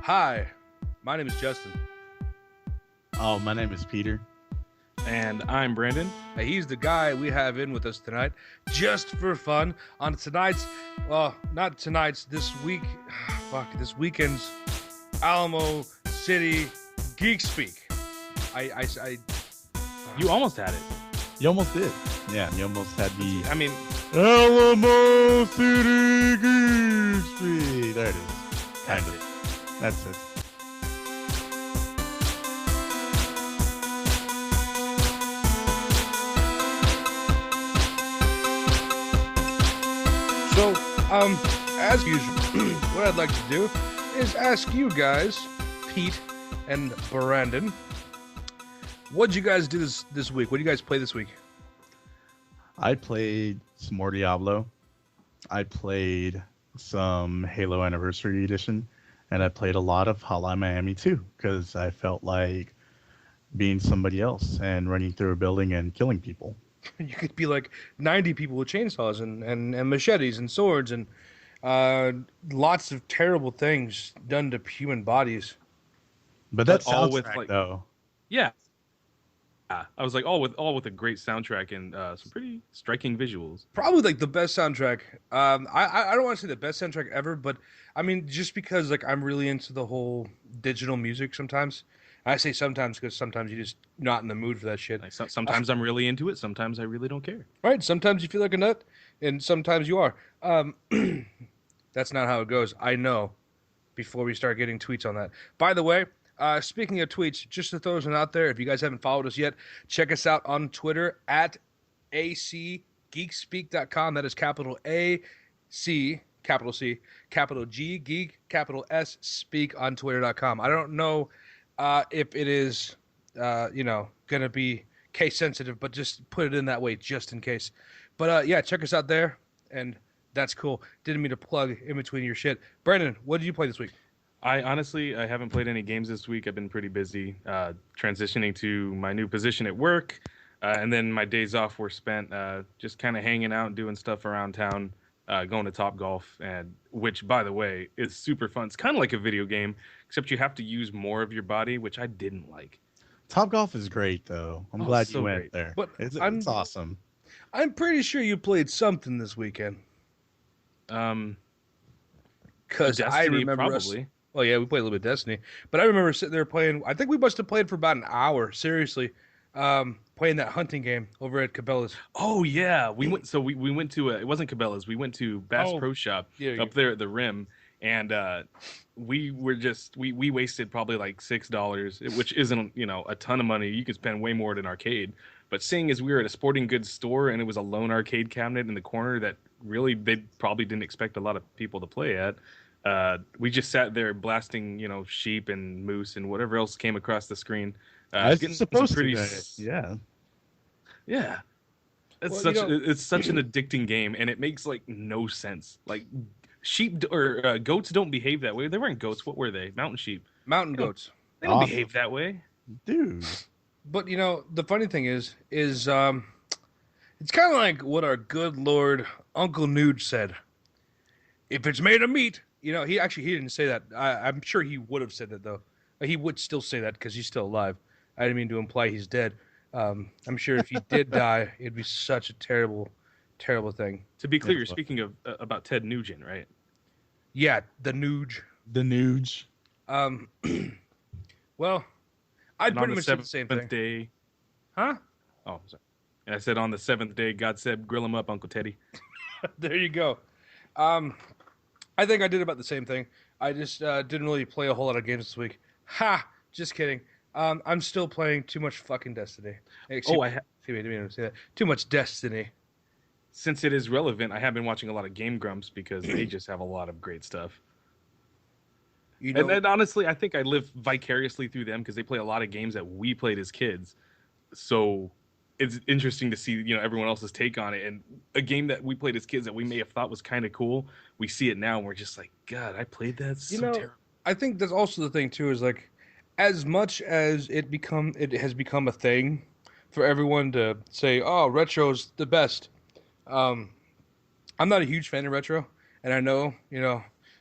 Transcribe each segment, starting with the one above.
Hi, my name is Justin. Oh, my name is Peter. And I'm Brandon. He's the guy we have in with us tonight, just for fun, on tonight's, well, not tonight's, this weekend's Alamo City Geek Speak. You almost had it. You almost did. Yeah, you almost had the I mean, Alamo City Geek Speak. There it is. Kind of. That's it. So, as usual, what I'd like to do is ask you guys, Pete and Brandon, what'd you guys do this week? What do you guys play this week? I played some more Diablo. I played some Halo Anniversary Edition, and I played a lot of Hotline Miami 2 because I felt like being somebody else and running through a building and killing people. You could be like 90 people with chainsaws and machetes and swords and lots of terrible things done to human bodies. But that's all soundtrack, with, like- though. yeah. I was like all with a great soundtrack and some pretty striking visuals. Probably like the best soundtrack. I don't want to say the best soundtrack ever, but I mean just because like I'm really into the whole digital music sometimes. I say sometimes because sometimes you're just not in the mood for that shit. Like sometimes I'm really into it. Sometimes I really don't care. Right? Sometimes you feel like a nut, and sometimes you are. That's not how it goes. I know. Before we start getting tweets on that. By the way, speaking of tweets, just to throw one out there, if you guys haven't followed us yet, check us out on Twitter at acgeekspeak.com. That is capital A C, capital C, capital G, geek, capital S, speak on twitter.com. I don't know if it is, going to be case sensitive, but just put it in that way just in case. But yeah, check us out there, and that's cool. Didn't mean to plug in between your shit. Brandon, what did you play this week? I haven't played any games this week. I've been pretty busy transitioning to my new position at work, and then my days off were spent just kind of hanging out and doing stuff around town, going to Topgolf, and which, by the way, is super fun. It's kind of like a video game, except you have to use more of your body, which I didn't like. Topgolf is great, though. I'm glad so you went great. there. But It's awesome. I'm pretty sure you played something this weekend. Because I Destiny, remember probably. Well, yeah, we played a little bit of Destiny, but I remember sitting there playing. I think we must have played for about an hour, seriously, playing that hunting game over at Cabela's. Oh yeah, we went. So we went to it wasn't Cabela's. We went to Bass Pro Shop up there at the Rim, and we were just we wasted probably like $6, which isn't a ton of money. You could spend way more at an arcade. But seeing as we were at a sporting goods store and it was a lone arcade cabinet in the corner that really they probably didn't expect a lot of people to play at. We just sat there blasting, sheep and moose and whatever else came across the screen. It's supposed to. Yeah. It's Well, it's such an addicting game, and it makes like no sense. Like sheep or goats don't behave that way. They weren't goats. What were they? Mountain sheep. Mountain goats. They don't Awesome. behave that way. Dude. But the funny thing is it's kind of like what our good Lord Uncle Nuge said. If it's made of meat, he didn't say that. I'm sure he would have said that though. He would still say that because he's still alive. I didn't mean to imply he's dead. I'm sure if he did die, it'd be such a terrible, terrible thing. To be clear, you're speaking of about Ted Nugent, right? Yeah, the Nuge. The Nuge. Well, I'd And on pretty much say the same thing. Day, Huh? oh, sorry. And I said on the 7th day, God said, "Grill him up, Uncle Teddy." There you go. I think I did about the same thing. I just didn't really play a whole lot of games this week. Ha! Just kidding. I'm still playing too much fucking Destiny. Excuse me, didn't mean to say that. Too much Destiny. Since it is relevant, I have been watching a lot of Game Grumps because they just have a lot of great stuff. And honestly, I think I live vicariously through them because they play a lot of games that we played as kids. So it's interesting to see, everyone else's take on it. And a game that we played as kids that we may have thought was kind of cool, we see it now and we're just like, God, I played that. So terrible. I think that's also the thing too. Is like, as much as it has become a thing for everyone to say, "Oh, retro's the best." I'm not a huge fan of retro, and I know,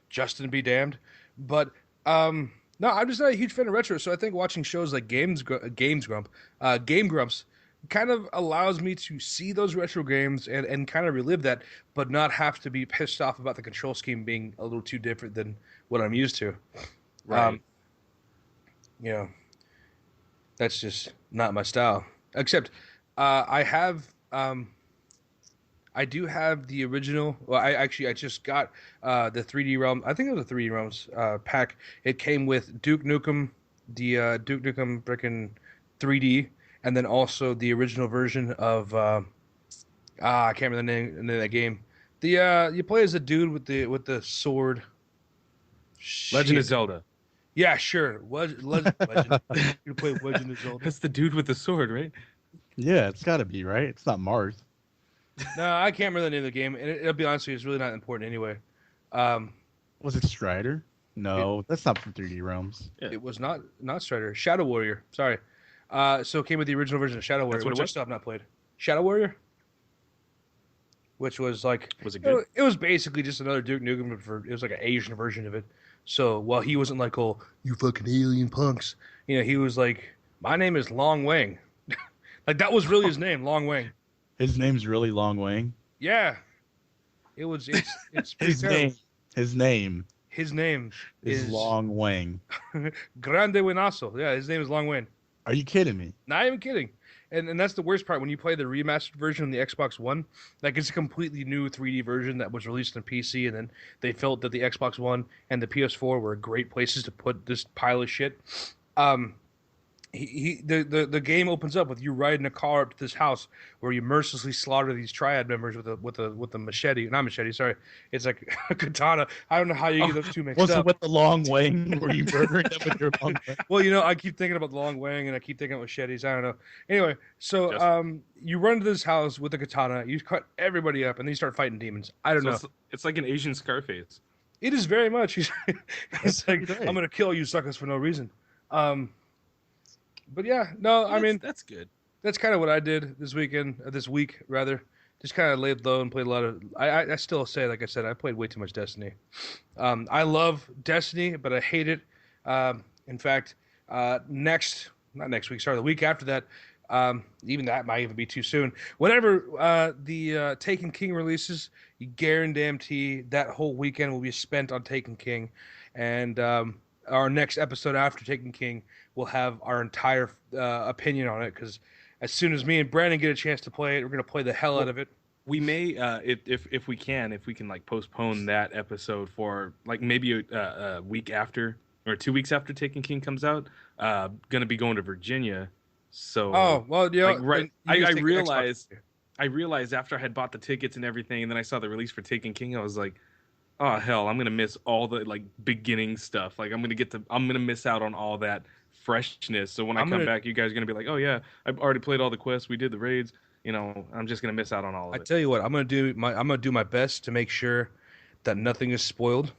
Justin be damned, but No, I'm just not a huge fan of retro, so I think watching shows like Game Grumps, kind of allows me to see those retro games and kind of relive that, but not have to be pissed off about the control scheme being a little too different than what I'm used to. Right. You know, that's just not my style. Except, I do have the original. Well, I just got the 3D Realm. I think it was a 3D Realms pack. It came with Duke Nukem, the Duke Nukem frickin' 3D, and then also the original version of I can't remember the name of that game. The you play as a dude with the sword. Legend of Shit. Zelda. Yeah, sure. Legend. You play Legend of Zelda. That's the dude with the sword, right? Yeah, it's got to be, right? It's not Mars. No, I can't remember the name of the game, and it'll be honest with you, it's really not important anyway. Um, Was it Strider? No, that's not from 3D Realms. Yeah. It was not Strider. Shadow Warrior. Sorry. So it came with the original version of Shadow Warrior, That's what which it I was? still have not played. Shadow Warrior, which was like Was it good? it was basically just another Duke Nukem, it was like an Asian version of it. So while he wasn't like, "Oh, you fucking alien punks," he was like, "My name is Long Wang." Like that was really his name, Long Wang. His name's really Long Wang. Yeah, it's pretty His terrible. name. His name His name is Long Wang. Grande Winasso. Yeah, his name is Long Wang. Are you kidding me? Not even kidding. And that's the worst part when you play the remastered version on the Xbox One. Like it's a completely new 3D version that was released on PC, and then they felt that the Xbox One and the PS4 were great places to put this pile of shit. Um, the game opens up with you riding a car up to this house where you mercilessly slaughter these triad members with a machete, not machete, sorry, it's like a katana. I don't know how you get those two mixed Was up. it with the Long Wang? Were you murdering them with your Long Wang? Well, I keep thinking about the Long Wang and I keep thinking about machetes. I don't know. Anyway, so Just- you run to this house with a katana, you cut everybody up, and then you start fighting demons. I don't know. It's like an Asian Scarface. It is very much. It's like great. I'm gonna kill you suckers for no reason. But yeah, no, I mean that's good. that's kind of what I did this week rather. Just kind of laid low and played a lot of. I still say, like I said, I played way too much Destiny. I love Destiny, but I hate it. In fact, not next week. Sorry, the week after that. Even that might even be too soon. Whenever the Taken King releases, you guarantee that whole weekend will be spent on Taken King, and our next episode after Taken King will have our entire opinion on it. Because as soon as me and Brandon get a chance to play it, we're gonna play the hell out of it. We may, if we can like postpone that episode for like maybe a week after or 2 weeks after Taken King comes out. Gonna be going to Virginia. So Oh well, yeah. like, right. then you I just take the realized Xbox. I realized after I had bought the tickets and everything, and then I saw the release for Taken King, I was like, oh hell, I'm gonna miss all the like beginning stuff. Like I'm gonna miss out on all that freshness. So when I come back, you guys are gonna be like, oh yeah, I've already played all the quests, we did the raids. I'm just gonna miss out on all of I it. tell you what, I'm gonna do my best to make sure that nothing is spoiled.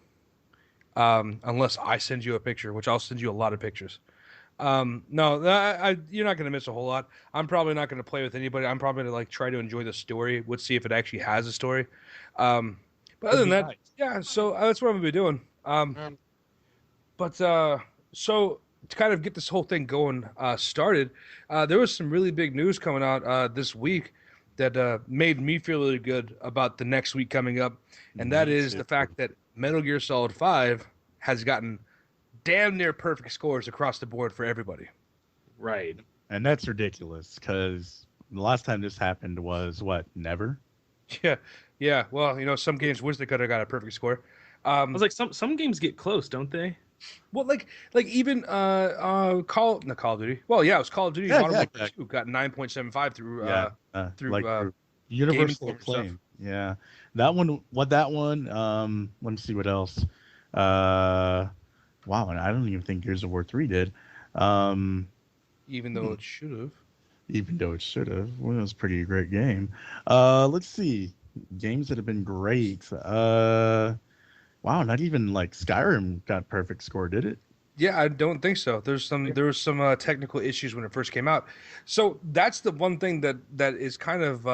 Unless I send you a picture, which I'll send you a lot of pictures. No, you're not gonna miss a whole lot. I'm probably not gonna play with anybody. I'm probably gonna like try to enjoy the story. Let's see if it actually has a story. But other than that, nice. yeah. So that's what I'm gonna be doing. But so to kind of get this whole thing going started, there was some really big news coming out this week that made me feel really good about the next week coming up, and that Me is too. the fact that Metal Gear Solid 5 has gotten damn near perfect scores across the board for everybody. Right. And that's ridiculous because the last time this happened was what? Never? Yeah. Well, some games wish they could have got a perfect score. I was like, some games get close, don't they? Well, like even Call of Duty. Well, yeah, it was Call of Duty Yeah, Modern yeah, Warfare 2 got 9.75 through through, like uh, for universal Game Informer acclaim. Yeah, that one. Let me see what else. Wow, and I don't even think Gears of War 3 did. even though it should have. Even though it should have. Well, it was a pretty great game. Let's see. Games that have been great. Wow, not even like Skyrim got perfect score, did it? Yeah, I don't think so. There was some technical issues when it first came out. So that's the one thing that is kind of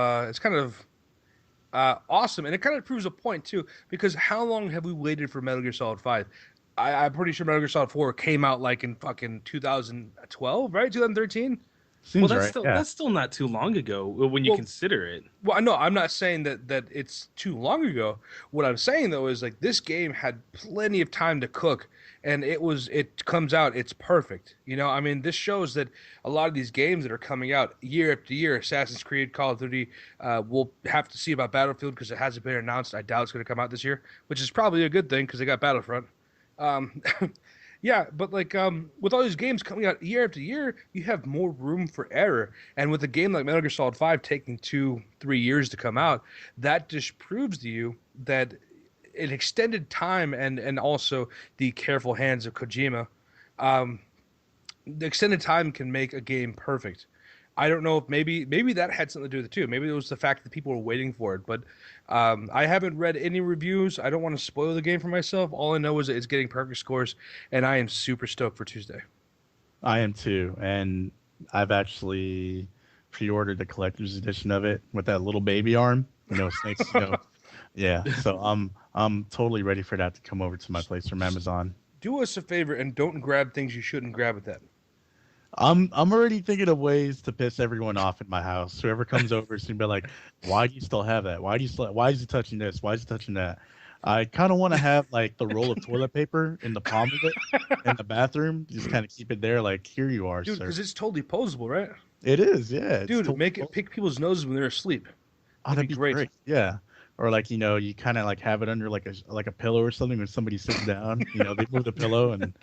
awesome, and it kind of proves a point too. Because how long have we waited for Metal Gear Solid 5? I'm pretty sure Metal Gear Solid 4 came out like in fucking 2012, right? 2013. Well, Seems right. Yeah. that's still not too long ago when you Well, consider it. Well, no, I'm not saying that it's too long ago. What I'm saying though is like this game had plenty of time to cook, and it comes out, it's perfect. You know, I mean, this shows that a lot of these games that are coming out year after year, Assassin's Creed, Call of Duty, we'll have to see about Battlefield because it hasn't been announced. I doubt it's going to come out this year, which is probably a good thing because they got Battlefront. Um, Yeah, but like with all these games coming out year after year, you have more room for error. And with a game like Metal Gear Solid 5 taking 2-3 years to come out, that just proves to you that an extended time and also the careful hands of Kojima, um, the extended time can make a game perfect. I don't know if maybe that had something to do with it too. Maybe it was the fact that people were waiting for it. But I haven't read any reviews. I don't want to spoil the game for myself. All I know is that it's getting perfect scores, and I am super stoked for Tuesday. I am too, and I've actually pre-ordered the collector's edition of it with that little baby arm. You know, snakes. Yeah. So I'm totally ready for that to come over to my place from Amazon. Do us a favor and don't grab things you shouldn't grab with that. I'm already thinking of ways to piss everyone off in my house. Whoever comes over is gonna be like, "Why do you still have that? Why is he touching this? Why is he touching that?" I kind of want to have like the roll of toilet paper in the palm of it in the bathroom. Just kind of keep it there, like here you are, Dude, sir. because it's totally posable, right? It is, yeah. Dude, totally make it pick people's noses when they're asleep. Oh, that'd be great. Yeah. Or like you kind of like have it under like a pillow or something when somebody sits down. They move the pillow and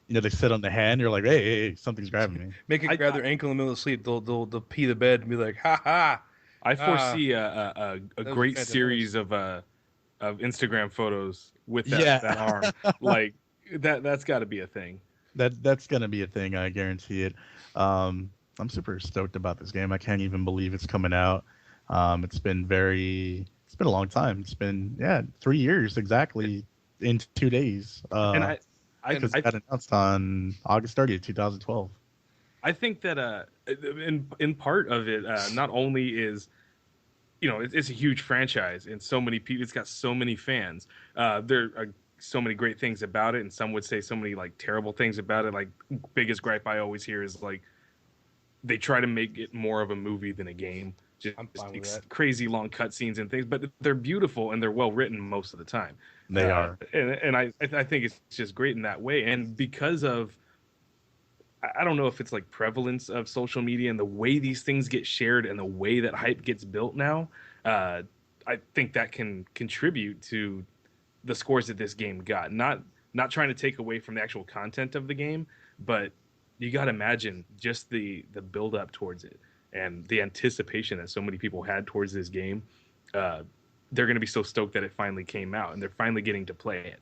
they sit on the hand. You're like, hey, something's grabbing me. Make it grab their ankle in the middle of sleep. They'll pee the bed and be like, ha ha. I foresee a great series of Instagram photos with that arm. Like that's got to be a thing. That's gonna be a thing. I guarantee it. I'm super stoked about this game. I can't even believe it's coming out. It's been a long time. It's been 3 years exactly in 2 days. And I got announced on August 30th, 2012. I think that in part of it, not only is it's a huge franchise and so many people, it's got so many fans. There are so many great things about it, and some would say so many like terrible things about it. Like biggest gripe I always hear is like they try to make it more of a movie than a game. Just crazy long cutscenes and things, but they're beautiful and they're well written most of the time. They are, and I think it's just great in that way. And because of, I don't know if it's like prevalence of social media and the way these things get shared and the way that hype gets built now, I think that can contribute to the scores that this game got. Not trying to take away from the actual content of the game, but you got to imagine just the build up towards it. And the anticipation that so many people had towards this game, they're going to be so stoked that it finally came out and they're finally getting to play it.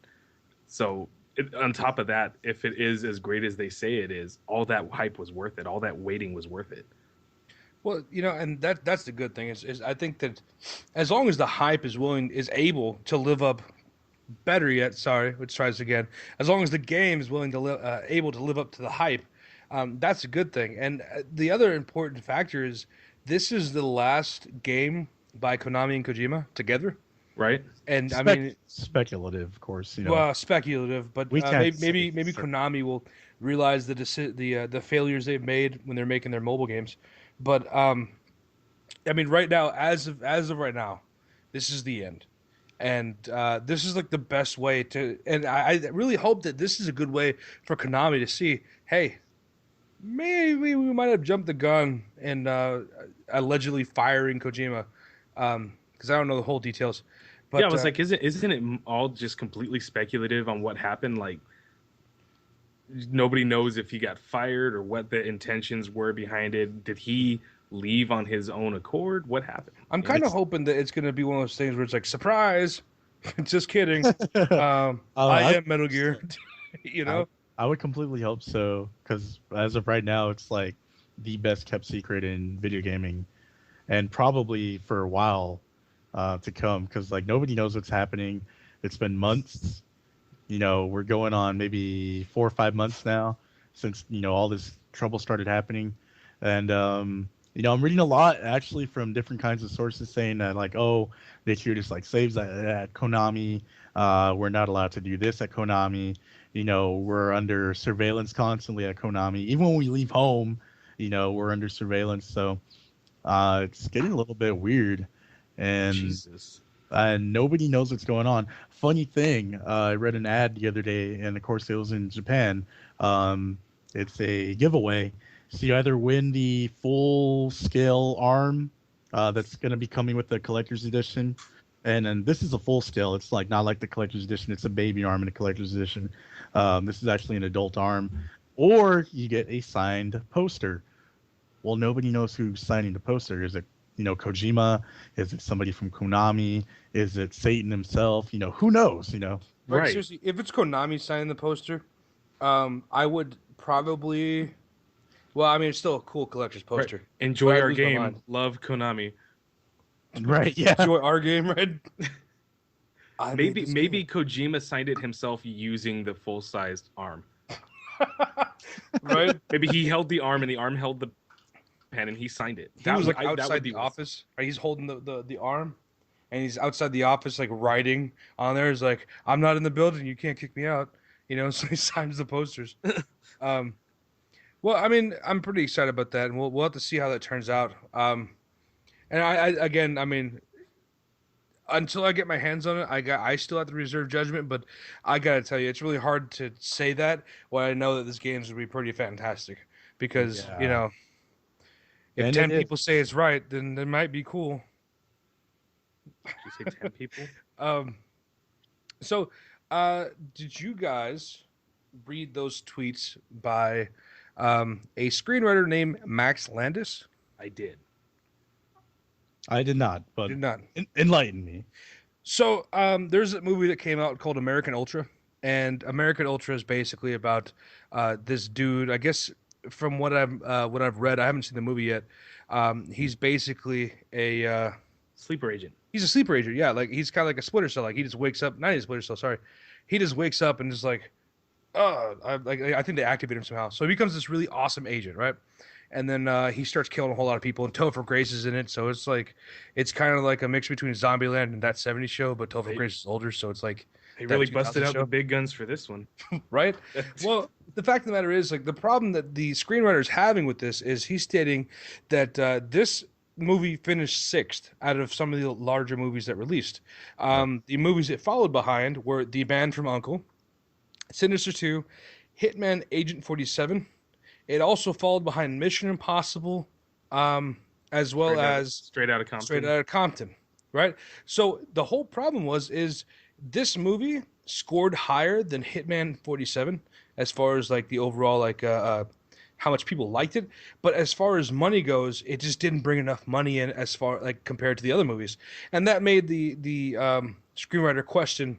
So on top of that, if it is as great as they say it is, all that hype was worth it. All that waiting was worth it. Well, and that's the good thing is I think that as long as the hype is able to live up, better yet, sorry, let's try this again. As long as the game is able to live up to the hype, that's a good thing. And the other important factor is this is the last game by Konami and Kojima together, right? And I mean, speculative, of course. Well, speculative, but maybe Konami will realize the failures they've made when they're making their mobile games. But I mean, right now, as of right now, this is the end. And this is like the best way to, and I really hope that this is a good way for Konami to see, hey, maybe we might have jumped the gun and allegedly firing Kojima, because I don't know the whole details. But, yeah, I was like, isn't it all just completely speculative on what happened? Like, nobody knows if he got fired or what the intentions were behind it. Did he leave on his own accord? What happened? I'm kind of hoping that it's going to be one of those things where it's like, surprise, just kidding. I am Metal Gear, I would completely hope so, because as of right now, it's like the best kept secret in video gaming, and probably for a while to come, because like nobody knows what's happening. It's been months. We're going on maybe 4 or 5 months now since all this trouble started happening, and I'm reading a lot actually from different kinds of sources saying that like, oh, they treat us like slaves at Konami. We're not allowed to do this at Konami. we're under surveillance constantly at Konami. Even when we leave home, we're under surveillance. So it's getting a little bit weird, and Jesus. Nobody knows what's going on. Funny thing, I read an ad the other day, and of course it was in Japan. It's a giveaway. So you either win the full scale arm that's going to be coming with the collector's edition, and then this is a full scale. It's like not like the collector's edition. It's a baby arm in the collector's edition. This is actually an adult arm, or you get a signed poster. Well, nobody knows who's signing the poster. Is it Kojima? Is it somebody from Konami? Is it Satan himself? Who knows? Right. Seriously, if it's Konami signing the poster, I would probably. Well, I mean, it's still a cool collector's poster. Right. Enjoy our game. Love Konami. Right. Yeah. Enjoy our game, right? Maybe Kojima signed it himself using the full-sized arm. Right. Maybe he held the arm and the arm held the pen and he signed it. He was like outside the office. Right? He's holding the arm, and he's outside the office, like writing on there. He's like, "I'm not in the building. You can't kick me out." So he signs the posters. Well, I mean, I'm pretty excited about that, and we'll have to see how that turns out. And I mean, until I get my hands on it, I still have to reserve judgment. But I gotta tell you, it's really hard to say that when I know that this game's gonna be pretty fantastic. Because if 10 people say it's right, then it might be cool. Did you say 10 people? So, did you guys read those tweets by a screenwriter named Max Landis? I did. I did not, but enlighten me. So, there's a movie that came out called American Ultra, and American Ultra is basically about this dude. I guess from what I've read, I haven't seen the movie yet. He's basically a sleeper agent. He's a sleeper agent, yeah. Like he's kind of like a Splinter Cell. Like he just wakes up, not even a Splinter Cell. Sorry, he just wakes up and just like, I think they activate him somehow. So he becomes this really awesome agent, right? And then he starts killing a whole lot of people, and Topher Grace is in it. So it's like, it's kind of like a mix between Zombieland and That 70s Show, but Topher Grace is older, so it's like they really busted out the big guns for this one, right? Well, the fact of the matter is, like, the problem that the screenwriter is having with this is he's stating that this movie finished 6th out of some of the larger movies that released. The movies it followed behind were The Band from U.N.C.L.E., Sinister 2, Hitman Agent 47. It also followed behind Mission Impossible, as well as Straight Outta Compton, right? So the whole problem is this movie scored higher than Hitman 47 as far as like the overall how much people liked it, but as far as money goes, it just didn't bring enough money in as far like compared to the other movies, and that made the screenwriter question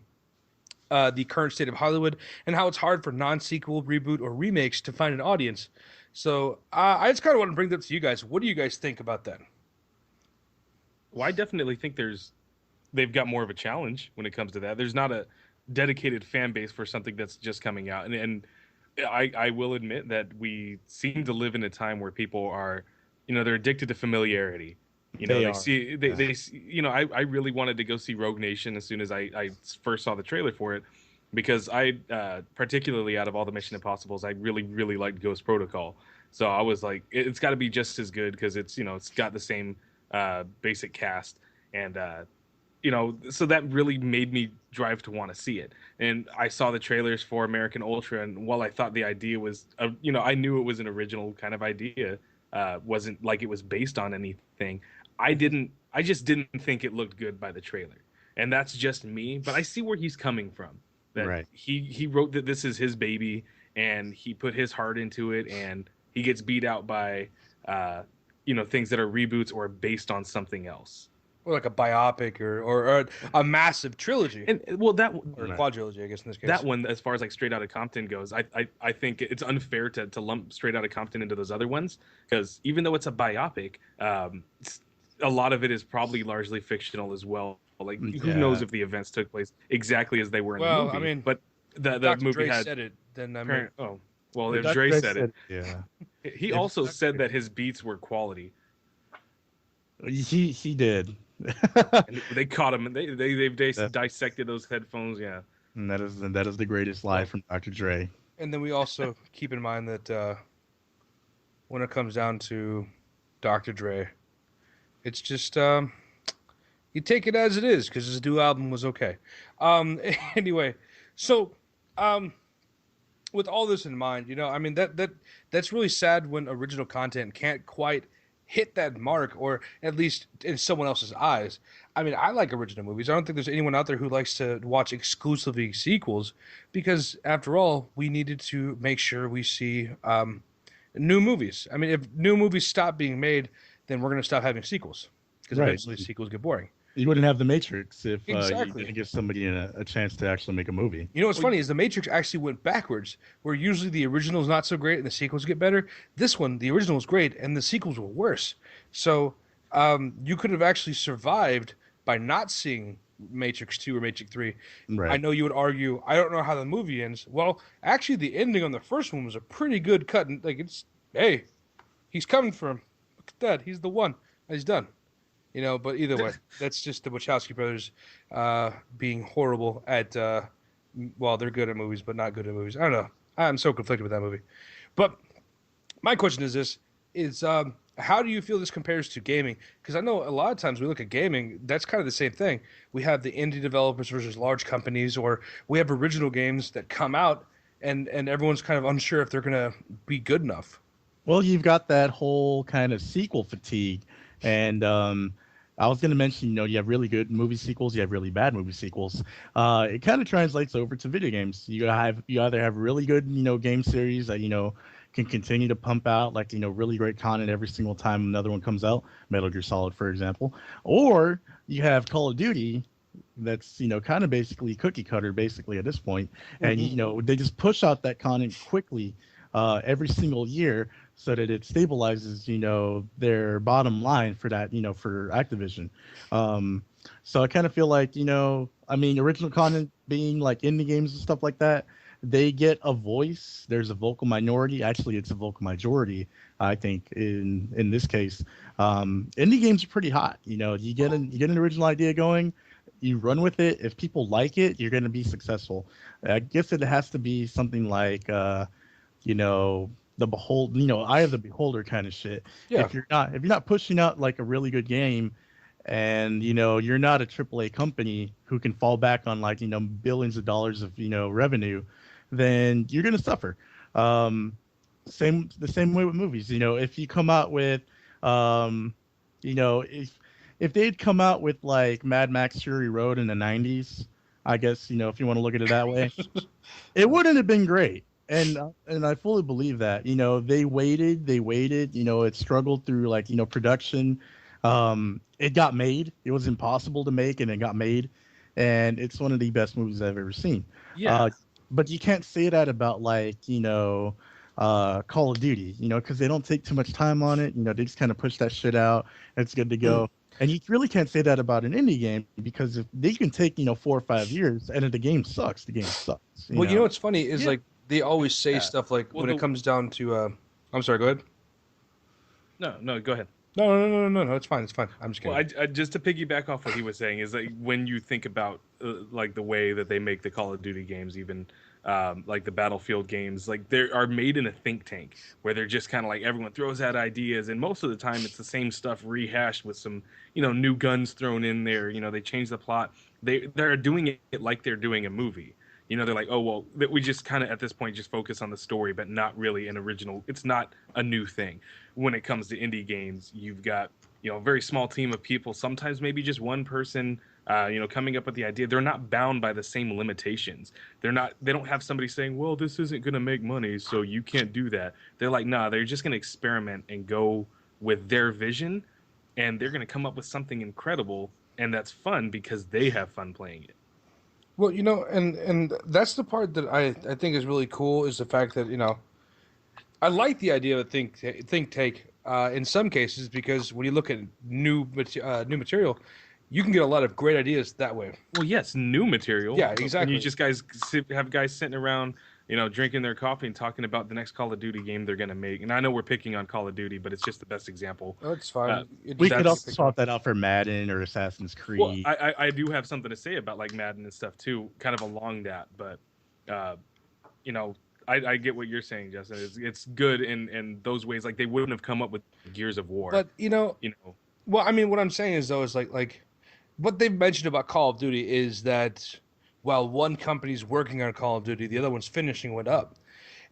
the current state of Hollywood and how it's hard for non-sequel, reboot, or remakes to find an audience. So I just kind of want to bring that to you guys. What do you guys think about that? Well, I definitely think they've got more of a challenge when it comes to that. There's not a dedicated fan base for something that's just coming out, and I will admit that we seem to live in a time where people are, they're addicted to familiarity. I really wanted to go see Rogue Nation as soon as I first saw the trailer for it, because I particularly out of all the Mission Impossibles, I really, really liked Ghost Protocol. So I was like, it's got to be just as good because it's got the same basic cast, and so that really made me drive to want to see it. And I saw the trailers for American Ultra, and while I thought the idea was, I knew it was an original kind of idea, wasn't like it was based on anything. I just didn't think it looked good by the trailer, and that's just me. But I see where he's coming from. That right. He wrote that this is his baby, and he put his heart into it, and he gets beat out by, things that are reboots or based on something else, or like a biopic or a massive trilogy. And well, that or a quadrilogy, I guess in this case. That one, as far as like Straight Outta Compton goes, I think it's unfair to lump Straight Outta Compton into those other ones, because even though it's a biopic, a lot of it is probably largely fictional as well. Like, who knows if the events took place exactly as they were in the movie? I mean, but the Dr. movie Dre had said it. Then I mean, if Dre said it, yeah. He also said that his beats were quality. He did. And they caught him, and they've dissected those headphones. Yeah. And that is the greatest lie from Dr. Dre. And then we also keep in mind that when it comes down to Dr. Dre, it's just you take it as it is because his new album was okay. Anyway, so um, with all this in mind, I mean that's really sad when original content can't quite hit that mark, or at least in someone else's eyes. I mean, I like original movies. I don't think there's anyone out there who likes to watch exclusively sequels, because after all, we needed to make sure we see new movies. I mean, if new movies stop being made, then we're going to stop having sequels, because eventually sequels get boring. You wouldn't have The Matrix if you Exactly. didn't give somebody a chance to actually make a movie. You know what's funny is The Matrix actually went backwards, where usually the original is not so great and the sequels get better. This one, the original was great and the sequels were worse. So you could have actually survived by not seeing Matrix 2 or Matrix 3. Right. I know you would argue, I don't know how the movie ends. Well, actually, the ending on the first one was a pretty good cut. And, like, hey, he's coming for him. Look at that. He's the one. He's done. But either way, that's just the Wachowski brothers being horrible at, well, they're good at movies, but not good at movies. I don't know. I'm so conflicted with that movie. But my question is this, how do you feel this compares to gaming? Because I know a lot of times we look at gaming, that's kind of the same thing. We have the indie developers versus large companies, or we have original games that come out and everyone's kind of unsure if they're going to be good enough. Well, you've got that whole kind of sequel fatigue. And I was going to mention, you have really good movie sequels, you have really bad movie sequels. It kind of translates over to video games. You either have really good, game series that, can continue to pump out like, really great content every single time another one comes out, Metal Gear Solid, for example, or you have Call of Duty that's, kind of basically cookie cutter basically at this point. And, they just push out that content quickly every single year, so that it stabilizes, their bottom line for that, for Activision. So I kind of feel like, original content being like indie games and stuff like that, they get a voice. There's a vocal minority. Actually, it's a vocal majority, I think, in this case. Indie games are pretty hot. You get an original idea going, you run with it. If people like it, you're going to be successful. I guess it has to be something like, the eye of the beholder kind of shit. Yeah. If you're not pushing out like a really good game, and you're not a AAA company who can fall back on like billions of dollars of revenue, then you're gonna suffer. The same way with movies. If you come out with if they'd come out with like Mad Max Fury Road in the 90s, I guess if you want to look at it that way, it wouldn't have been great. And I fully believe that. They waited. It struggled through like production. It got made. It was impossible to make, and it got made. And it's one of the best movies I've ever seen. Yeah. But you can't say that about like Call of Duty. Because they don't take too much time on it. They just kind of push that shit out. And it's good to go. And you really can't say that about an indie game, because if they can take 4 or 5 years, and if the game sucks, the game sucks. Well, what's funny is like, they always say stuff like, when it comes down to I'm sorry, go ahead. No, go ahead. No, it's fine. I'm just kidding. Well, I just to piggyback off what he was saying is like, when you think about like the way that they make the Call of Duty games, even like the Battlefield games, like they are made in a think tank where they're just kind of like, everyone throws out ideas, and most of the time it's the same stuff rehashed with some new guns thrown in there. They change the plot. They're doing it like they're doing a movie. They're like, oh, well, we just kind of at this point just focus on the story, but not really an original. It's not a new thing. When it comes to indie games, you've got, a very small team of people, sometimes maybe just one person, coming up with the idea. They're not bound by the same limitations. They don't have somebody saying, well, this isn't going to make money, so you can't do that. They're like, nah, they're just going to experiment and go with their vision, and they're going to come up with something incredible, and that's fun because they have fun playing it. Well, and that's the part that I think is really cool, is the fact that, I like the idea of think take in some cases, because when you look at new material, you can get a lot of great ideas that way. Well, yes, new material. Yeah, exactly. And you just have guys sitting around drinking their coffee and talking about the next Call of Duty game they're going to make. And I know we're picking on Call of Duty, but it's just the best example. Oh, it's fine. We could also swap that out for Madden or Assassin's Creed. Well, I do have something to say about like Madden and stuff too, kind of along that. But, I get what you're saying, Justin. It's good in those ways. Like they wouldn't have come up with Gears of War. But, well, I mean, what I'm saying is, though, is like what they've mentioned about Call of Duty is that while one company's working on Call of Duty, the other one's finishing it up.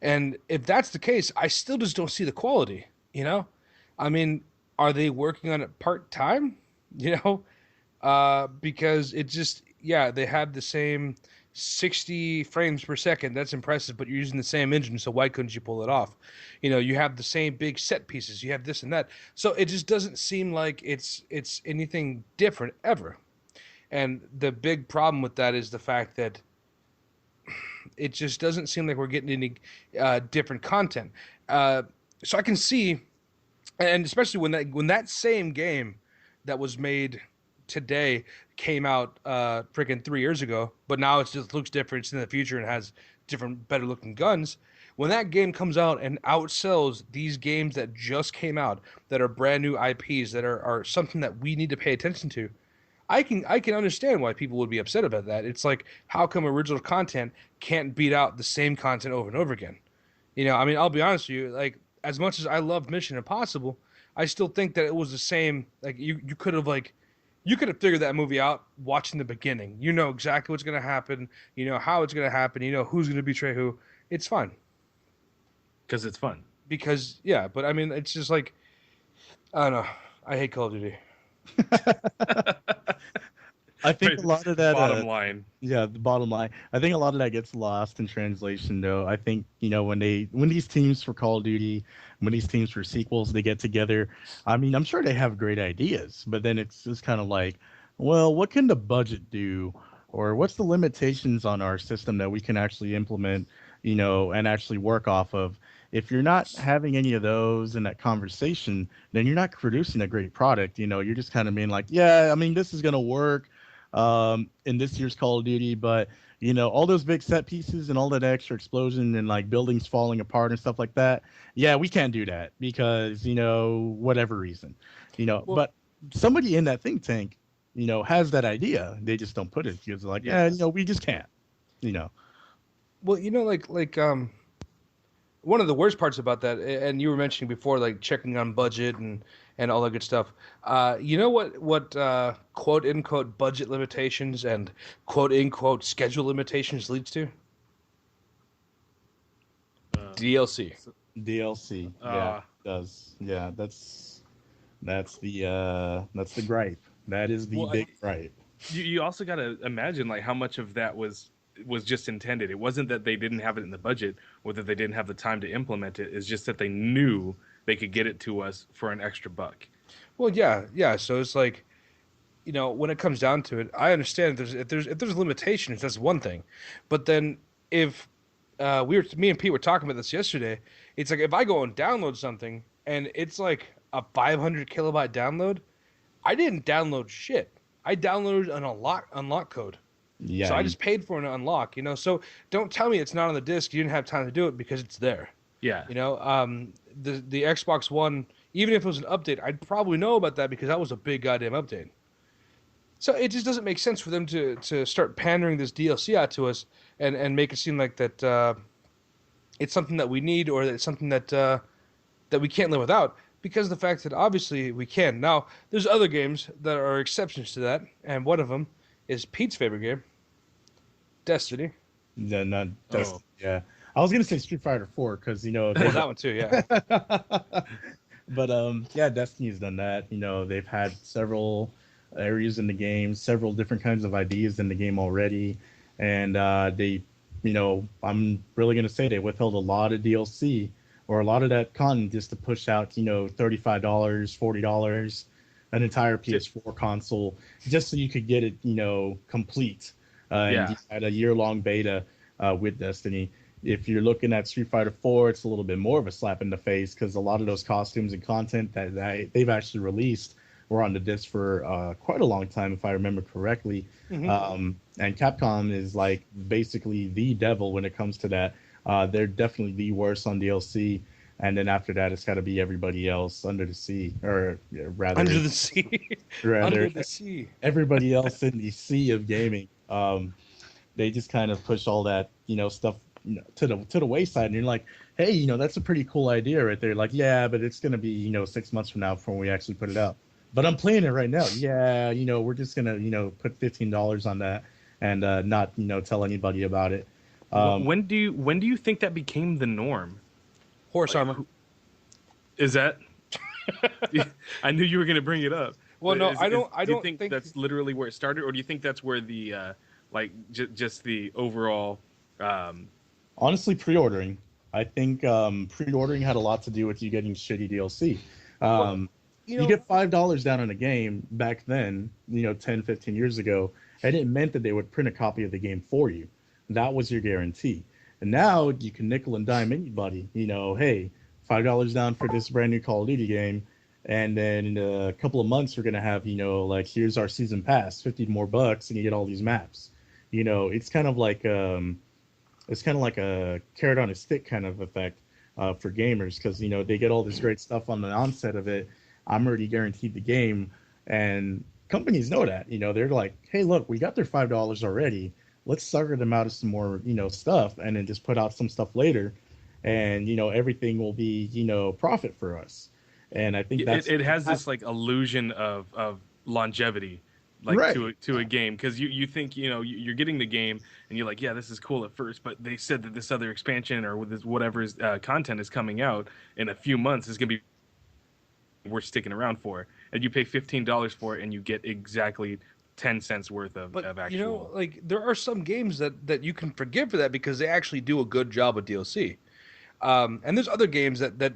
And if that's the case, I still just don't see the quality, I mean, are they working on it part-time, because it just, they have the same 60 frames per second. That's impressive, but you're using the same engine, so why couldn't you pull it off? You have the same big set pieces. You have this and that. So it just doesn't seem like it's anything different ever. And the big problem with that is the fact that it just doesn't seem like we're getting any different content. So I can see, and especially when that same game that was made today came out freaking 3 years ago, but now it just looks different. It's in the future and has different, better looking guns. When that game comes out and outsells these games that just came out, that are brand new IPs, that are something that we need to pay attention to, I can understand why people would be upset about that. It's like, how come original content can't beat out the same content over and over again? I mean, I'll be honest with you, like, as much as I love Mission Impossible, I still think that it was the same. Like, you could have figured that movie out watching the beginning. You know exactly what's going to happen. You know how it's going to happen. You know who's going to betray who. It's fun. Because it's fun. But I mean, it's just like, I don't know. I hate Call of Duty. I think a lot of that bottom line. Yeah, the bottom line. I think a lot of that gets lost in translation, though. I think when these teams for Call of Duty, when these teams for sequels, they get together. I mean, I'm sure they have great ideas, but then it's just kind of like, well, what can the budget do, or what's the limitations on our system that we can actually implement, and actually work off of. If you're not having any of those in that conversation, then you're not producing a great product. You're just kind of being like, yeah, I mean, this is going to work in this year's Call of Duty, but, all those big set pieces and all that extra explosion and like buildings falling apart and stuff like that. Yeah, we can't do that because, whatever reason, but somebody in that think tank, has that idea. They just don't put it because they're like, yeah, we just can't, Well, one of the worst parts about that, and you were mentioning before, like checking on budget and all that good stuff. What quote unquote budget limitations and quote unquote schedule limitations leads to? DLC. DLC. Yeah, it does. Yeah, that's the gripe. That is the big gripe. You also got to imagine like how much of that was just intended. It wasn't that they didn't have it in the budget or that they didn't have the time to implement it. It's just that they knew they could get it to us for an extra buck. Well, yeah. So it's like, when it comes down to it, I understand if there's limitations, that's one thing. But then if me and Pete were talking about this yesterday, it's like if I go and download something and it's like a 500 kilobyte download, I didn't download shit. I downloaded an unlock code. Yeah. So I just paid for an unlock, So don't tell me it's not on the disc. You didn't have time to do it because it's there. Yeah. The Xbox One, even if it was an update, I'd probably know about that because that was a big goddamn update. So it just doesn't make sense for them to start pandering this DLC out to us and make it seem like that it's something that we need or that it's something that we can't live without, because of the fact that obviously we can. Now, there's other games that are exceptions to that, and one of them is Pete's favorite game, Destiny. No, not Destiny. Oh. Yeah, I was gonna say Street Fighter 4 because that one too. Yeah. But Destiny's done that. They've had several areas in the game, several different kinds of ideas in the game already, and they, I'm really gonna say they withheld a lot of DLC or a lot of that content just to push out, $35, $40, an entire PS4 console, just so you could get it, complete. And you had a year-long beta with Destiny. If you're looking at Street Fighter 4, it's a little bit more of a slap in the face because a lot of those costumes and content that they've actually released were on the disc for quite a long time, if I remember correctly. Mm-hmm. And Capcom is like basically the devil when it comes to that. They're definitely the worst on DLC. And then after that, it's got to be everybody else under the sea, or Under the sea. rather Under the sea. everybody else in the sea of gaming. They just kind of push all that stuff to the wayside, and you're like, hey, that's a pretty cool idea right there. Like, yeah, but it's gonna be 6 months from now before we actually put it out. But I'm playing it right now. Yeah, we're just gonna put $15 on that and not tell anybody about it. When do you think that became the norm? Horse armor. Is that? I knew you were going to bring it up. Well, no, I don't. Do you think that's literally where it started, or do you think that's where the just the overall? Honestly, pre-ordering. I think pre-ordering had a lot to do with you getting shitty DLC. You get $5 down on a game back then, 10, 15 years ago, and it meant that they would print a copy of the game for you. That was your guarantee. And now you can nickel and dime anybody. Hey, $5 down for this brand new Call of Duty game, and then in a couple of months we're gonna have here's our season pass, $50 more bucks, and you get all these maps. It's kind of like a carrot on a stick kind of effect for gamers, because they get all this great stuff on the onset of it. I'm already guaranteed the game, and companies know that. They're like, hey, look, we got their $5 already. Let's sucker them out of some more, stuff, and then just put out some stuff later, and everything will be, profit for us. And I think it has this like illusion of longevity, like right. to a game, because you think you're getting the game and you're like, yeah, this is cool at first, but they said that this other expansion or this whatever content is coming out in a few months is gonna be worth sticking around for, and you pay $15 for it and you get exactly 10 cents worth of actual. Like there are some games that you can forgive for that because they actually do a good job of DLC. And there's other games that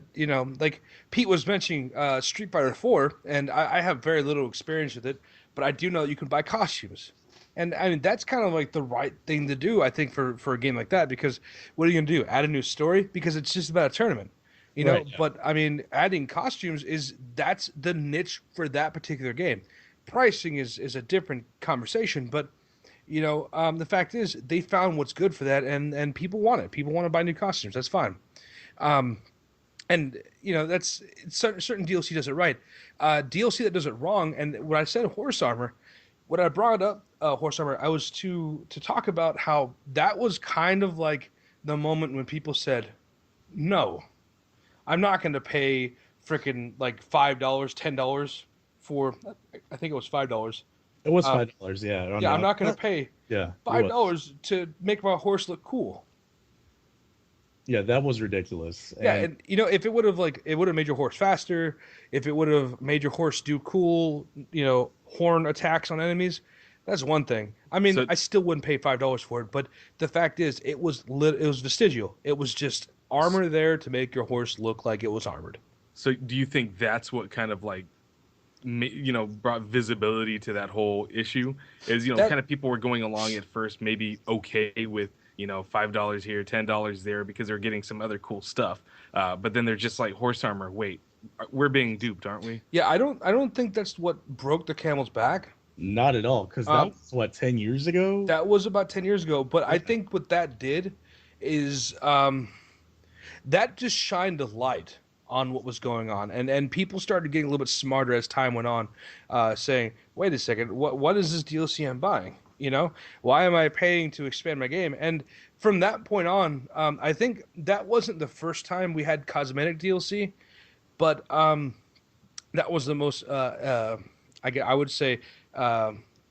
like Pete was mentioning Street Fighter 4, and I have very little experience with it, but I do know that you can buy costumes. And I mean, that's kind of like the right thing to do, I think, for a game like that, because what are you going to do? Add a new story? Because it's just about a tournament. Right, yeah. But I mean, adding costumes that's the niche for that particular game. Pricing is a different conversation, but the fact is they found what's good for that, and people want it. People want to buy new costumes. That's fine. And that's certain DLC does it right. DLC that does it wrong. And when I said horse armor, what I brought up horse armor, I was to talk about how that was kind of like the moment when people said, no, I'm not going to pay freaking like $5, $10 for, I think it was $5. It was $5, yeah. Yeah, I'm not going to pay $5 to make my horse look cool. Yeah, that was ridiculous. Yeah, and if it would have made your horse faster, if it would have made your horse do cool, horn attacks on enemies, that's one thing. I mean, I still wouldn't pay $5 for it, but the fact is, it was vestigial. It was just armor there to make your horse look like it was armored. So, do you think that's what kind of like, brought visibility to that whole issue? Is kind of people were going along at first, maybe okay with $5 here, $10 there, because they're getting some other cool stuff. But then they're just like, horse armor. Wait, we're being duped, aren't we? Yeah, I don't think that's what broke the camel's back. Not at all, because that was what, 10 years ago. That was about 10 years ago. But I think what that did is that just shined a light on what was going on, and people started getting a little bit smarter as time went on, saying, "Wait a second, what is this DLC I'm buying?" Why am I paying to expand my game? And from that point on, I think that wasn't the first time we had cosmetic DLC, but that was the most, I would say,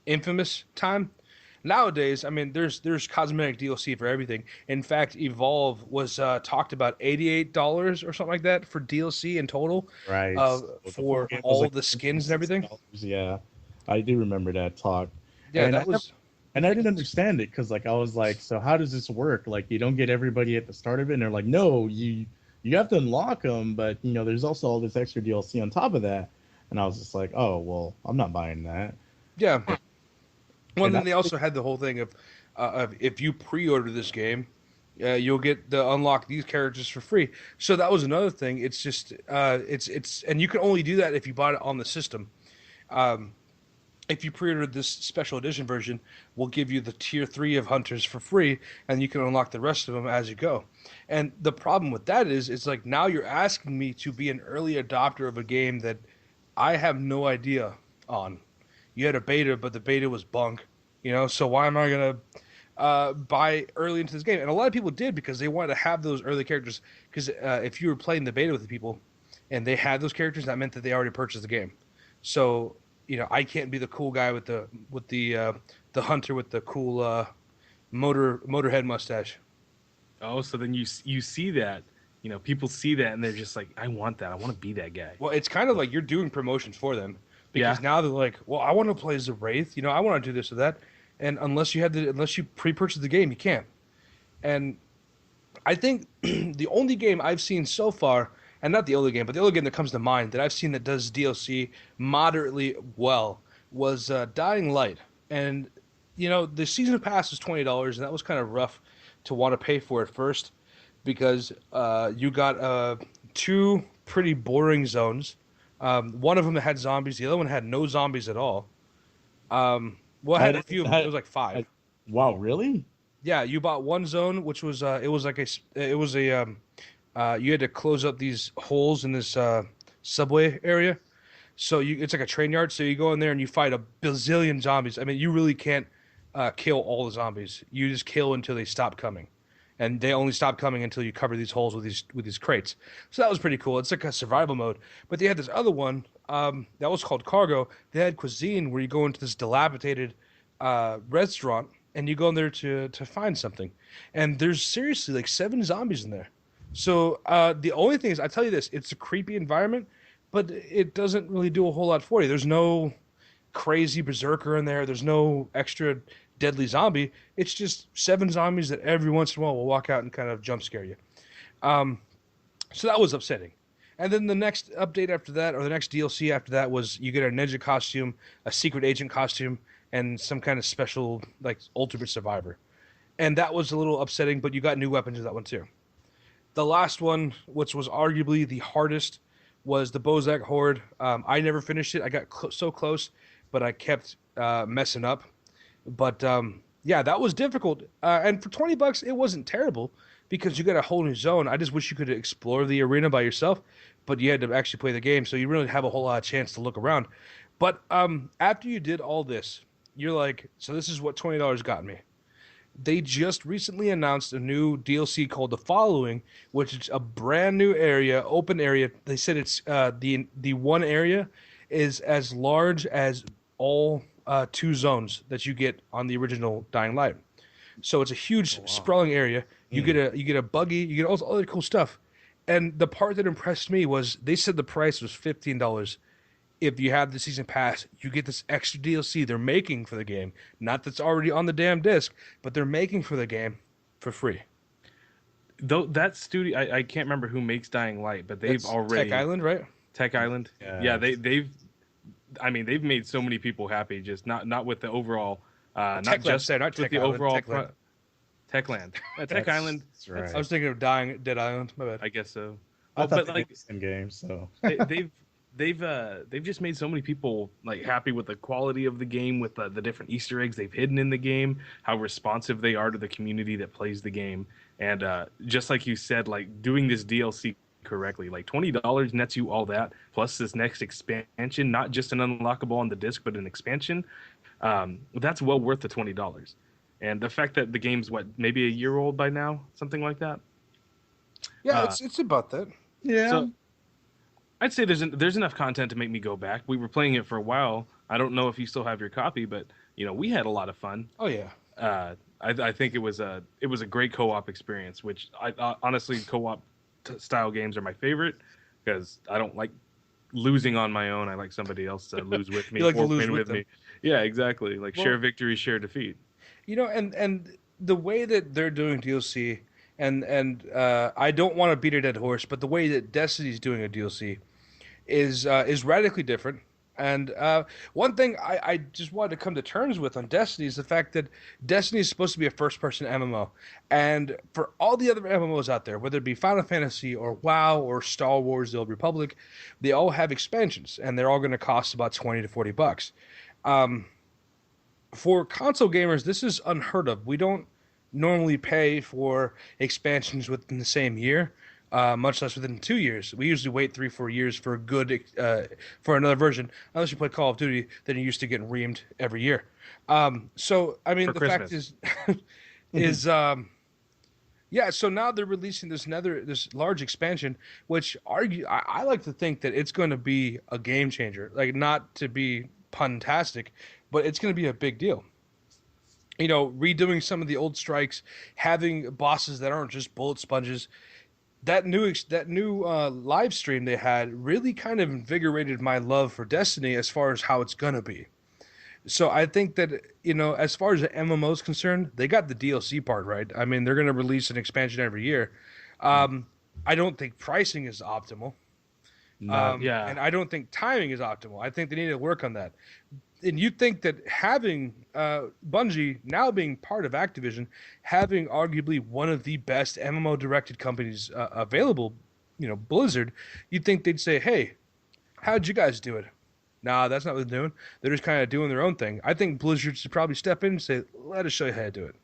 infamous time. Nowadays, I mean, there's cosmetic DLC for everything. In fact, Evolve was talked about $88 or something like that for DLC in total, right? For all the skins and everything. Yeah, I do remember that talk. Yeah, and I I didn't understand it, because like I was like, so how does this work? Like, you don't get everybody at the start of it, and they're like, no, you have to unlock them, but there's also all this extra DLC on top of that. And I was just like, oh well, I'm not buying that. Yeah. Well, and then they also had the whole thing of if you pre-order this game, you'll get the unlock these characters for free. So that was another thing. It's just and you can only do that if you bought it on the system. if you pre-order this special edition version, we'll give you the tier 3 of hunters for free, and you can unlock the rest of them as you go. And the problem with that is, it's like now you're asking me to be an early adopter of a game that I have no idea on. You had a beta, but the beta was bunk, so why am I gonna buy early into this game? And a lot of people did because they wanted to have those early characters. Because if you were playing the beta with the people and they had those characters, that meant that they already purchased the game. So I can't be the cool guy with the hunter with the cool motorhead mustache. Oh, so then you see that, people see that and they're just like, I want that. I want to be that guy. Well, it's kind of like you're doing promotions for them because now they're like, well, I want to play as the Wraith. I want to do this or that, and unless you pre-purchase the game, you can't. And I think the only game I've seen so far, and not the only game, but the only game that comes to mind that I've seen that does DLC moderately well was Dying Light. And the season pass was $20, and that was kind of rough to want to pay for at first because you got two pretty boring zones. One of them had zombies, the other one had no zombies at all. Well, it had a few. It was like 5. Wow, really? Yeah, you bought one zone, which was you had to close up these holes in this subway area. So it's like a train yard. So you go in there and you fight a bazillion zombies. I mean, you really can't kill all the zombies. You just kill until they stop coming, and they only stop coming until you cover these holes with these crates. So that was pretty cool. It's like a survival mode. But they had this other one that was called Cargo. They had cuisine where you go into this dilapidated restaurant and you go in there to find something, and there's seriously like 7 zombies in there. So the only thing is, I tell you this, it's a creepy environment, but it doesn't really do a whole lot for you. There's no crazy berserker in there. There's no extra deadly zombie. It's just 7 zombies that every once in a while will walk out and kind of jump scare you. So that was upsetting. And then the next update after that, or the next DLC after that, was you get a ninja costume, a secret agent costume, and some kind of special, like, ultimate survivor. And that was a little upsetting, but you got new weapons in that one too. The last one, which was arguably the hardest, was the Bozak Horde. I never finished it. I got so close, but I kept messing up. But yeah, that was difficult. And for $20, it wasn't terrible because you got a whole new zone. I just wish you could explore the arena by yourself, but you had to actually play the game, so you really have a whole lot of chance to look around. But after you did all this, you're like, so this is what $20 got me. They just recently announced a new DLC called The Following, which is a brand new area, open area. They said it's the one area is as large as all 2 zones that you get on the original Dying Light. So it's a huge sprawling area. You get a buggy, you get all this other cool stuff. And the part that impressed me was they said the price was $15. If you have the season pass, you get this extra DLC they're making for the game. Not that's already on the damn disc, but they're making for the game for free. Though that studio, I can't remember who makes Dying Light, but they've already Tech Island, right? Tech Island. Yeah, they've made so many people happy. Just not with the overall, not just with the overall Techland. Tech Island. That's right. I was thinking of Dead Island. My bad. I guess so. I thought they made some games, so they've just made so many people like happy with the quality of the game, with the different Easter eggs they've hidden in the game, how responsive they are to the community that plays the game, and just like you said, like doing this DLC correctly, like $20 nets you all that plus this next expansion, not just an unlockable on the disc, but an expansion. That's well worth the $20. And the fact that the game's maybe a year old by now, something like that. Yeah, it's about that. yeah. So I'd say there's enough content to make me go back. We were playing it for a while. I don't know if you still have your copy, but we had a lot of fun. Oh yeah. I think it was a great co-op experience, which I honestly co-op style games are my favorite because I don't like losing on my own. I like somebody else to lose with me You like to or lose win with with them. me. Yeah, exactly. Like share victory, share defeat. And the way that they're doing DLC, and I don't want to beat a dead horse, but the way that Destiny's doing a DLC is radically different. And one thing I just wanted to come to terms with on Destiny is the fact that Destiny is supposed to be a first-person MMO. And for all the other MMOs out there, whether it be Final Fantasy or WoW or Star Wars: The Old Republic, they all have expansions, and they're all going to cost about $20 to $40. For console gamers, this is unheard of. We don't normally pay for expansions within the same year, much less within 2 years. We usually wait 3, 4 years for a good for another version. Unless you play Call of Duty, then you're used to getting reamed every year. So I mean, For the Christmas. fact is, is yeah. So now they're releasing this large expansion, which I like to think that it's going to be a game changer. Like not to be puntastic, but it's going to be a big deal. You know, redoing some of the old strikes, having bosses that aren't just bullet sponges. That new live stream they had really kind of invigorated my love for Destiny as far as how it's gonna be. So I think that, as far as the MMO is concerned, they got the DLC part right. I mean, they're gonna release an expansion every year. Um, I don't think pricing is optimal. Not And Yeah. I don't think timing is optimal. I think they need to work on that. And you think that having Bungie now being part of Activision, having arguably one of the best MMO directed companies available, Blizzard, you'd think they'd say, "Hey, how'd you guys do it?" Nah, that's not what they're doing. They're just kind of doing their own thing. I think Blizzard should probably step in and say, "Let us show you how to do it."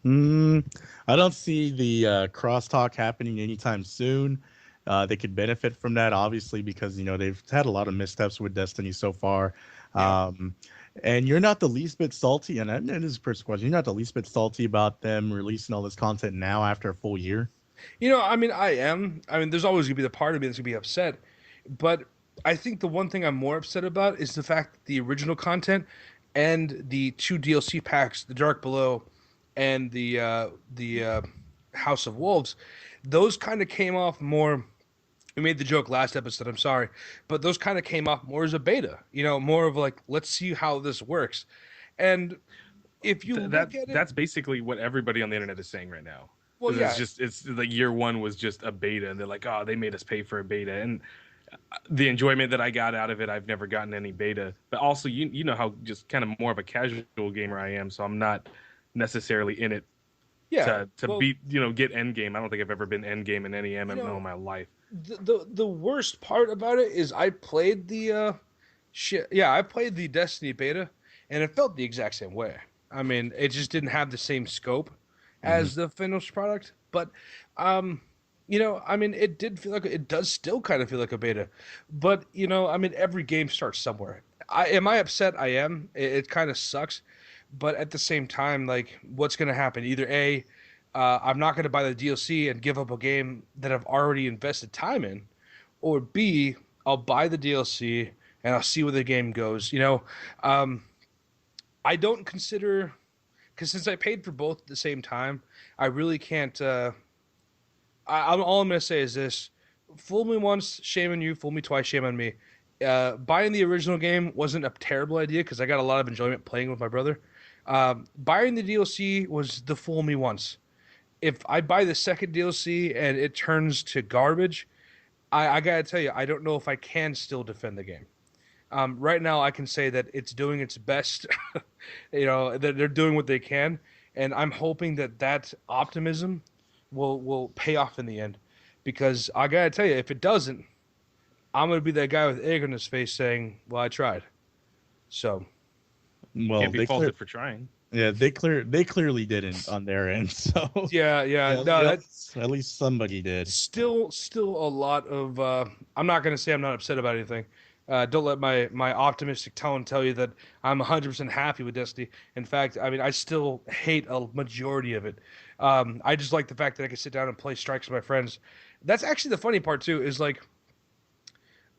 Mm, I don't see the crosstalk happening anytime soon. They could benefit from that, obviously, because they've had a lot of missteps with Destiny so far. Yeah. Um, and you're not the least bit salty, and this is a personal question. You're not the least bit salty about them releasing all this content now after a full year. I mean, I am. I mean, there's always gonna be the part of me that's gonna be upset, but I think the one thing I'm more upset about is the fact that the original content and the two DLC packs, the Dark Below and the House of Wolves, those kind of came off more. We made the joke last episode. I'm sorry, but those kind of came off more as a beta. More of like, let's see how this works. And if you look at it, That's basically what everybody on the internet is saying right now. well, Because yeah, it's like year one was just a beta, and they're like, oh, they made us pay for a beta, and the enjoyment that I got out of it, I've never gotten any beta. But also, you know how just kind of more of a casual gamer I am, so I'm not necessarily in it yeah. to Well, beat get end game. I don't think I've ever been end game in any you MMO know, in my life. the worst part about it is I played the shit. Yeah, I played the Destiny beta, and it felt the exact same way. I mean, it just didn't have the same scope Hmm. as the finished product, but I mean, it did feel like it does still kind of feel like a beta, but I mean, every game starts somewhere. Am I upset? I am. It kind of sucks, but at the same time, like, what's going to happen? Either A, I'm not going to buy the DLC and give up a game that I've already invested time in, or B, I'll buy the DLC and I'll see where the game goes. Um, I don't consider because since I paid for both at the same time, I really can't. All I'm gonna say is this: fool me once, shame on you. Fool me twice, shame on me. Buying the original game wasn't a terrible idea because I got a lot of enjoyment playing with my brother. Buying the DLC was the fool me once. If I buy the second DLC and it turns to garbage, I gotta tell you, I don't know if I can still defend the game. Right now, I can say that it's doing its best. That they're doing what they can, and I'm hoping that optimism will pay off in the end. Because I gotta tell you, if it doesn't, I'm gonna be that guy with egg on his face saying, "Well, I tried." So Well, Can't be faulted for trying. they clearly didn't on their end. So yeah, yeah, yeah, no, yeah, that's at least somebody did. still a lot of. I'm not gonna say I'm not upset about anything. Don't let my optimistic tone tell you that I'm 100% happy with Destiny. In fact, I mean, I still hate a majority of it. I just like the fact that I can sit down and play strikes with my friends. That's actually the funny part too. Is like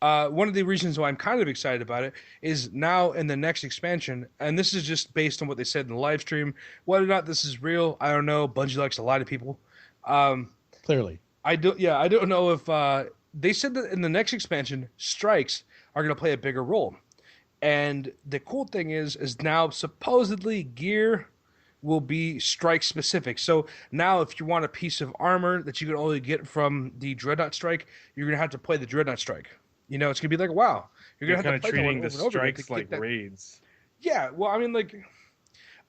one of the reasons why I'm kind of excited about it is now in the next expansion, and this is just based on what they said in the live stream. Whether or not this is real, I don't know. Bungie likes to lie to people. Um, Clearly. yeah, I don't know if they said that in the next expansion, strikes are going to play a bigger role. And the cool thing is now supposedly gear will be strike specific. So now if you want a piece of armor that you can only get from the Dreadnought strike, you're going to have to play the Dreadnought strike. It's going to be like, wow, you're going They're to kind have of to play that one treating the over and over again to strikes get like that. raids. Yeah, well, I mean, like,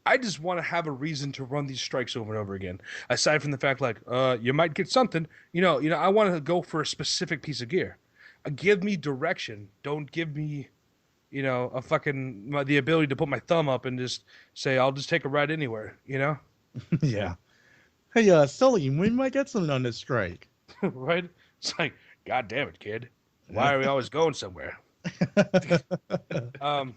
I just want to have a reason to run these strikes over and over again. Aside from the fact, like, you might get something. I want to go for a specific piece of gear. Give me direction. Don't give me, a fucking the ability to put my thumb up and just say I'll just take a ride anywhere. Yeah. Hey, Sully, we might get something on this strike. Right? It's like, God damn it, kid. Why are we always going somewhere? Um,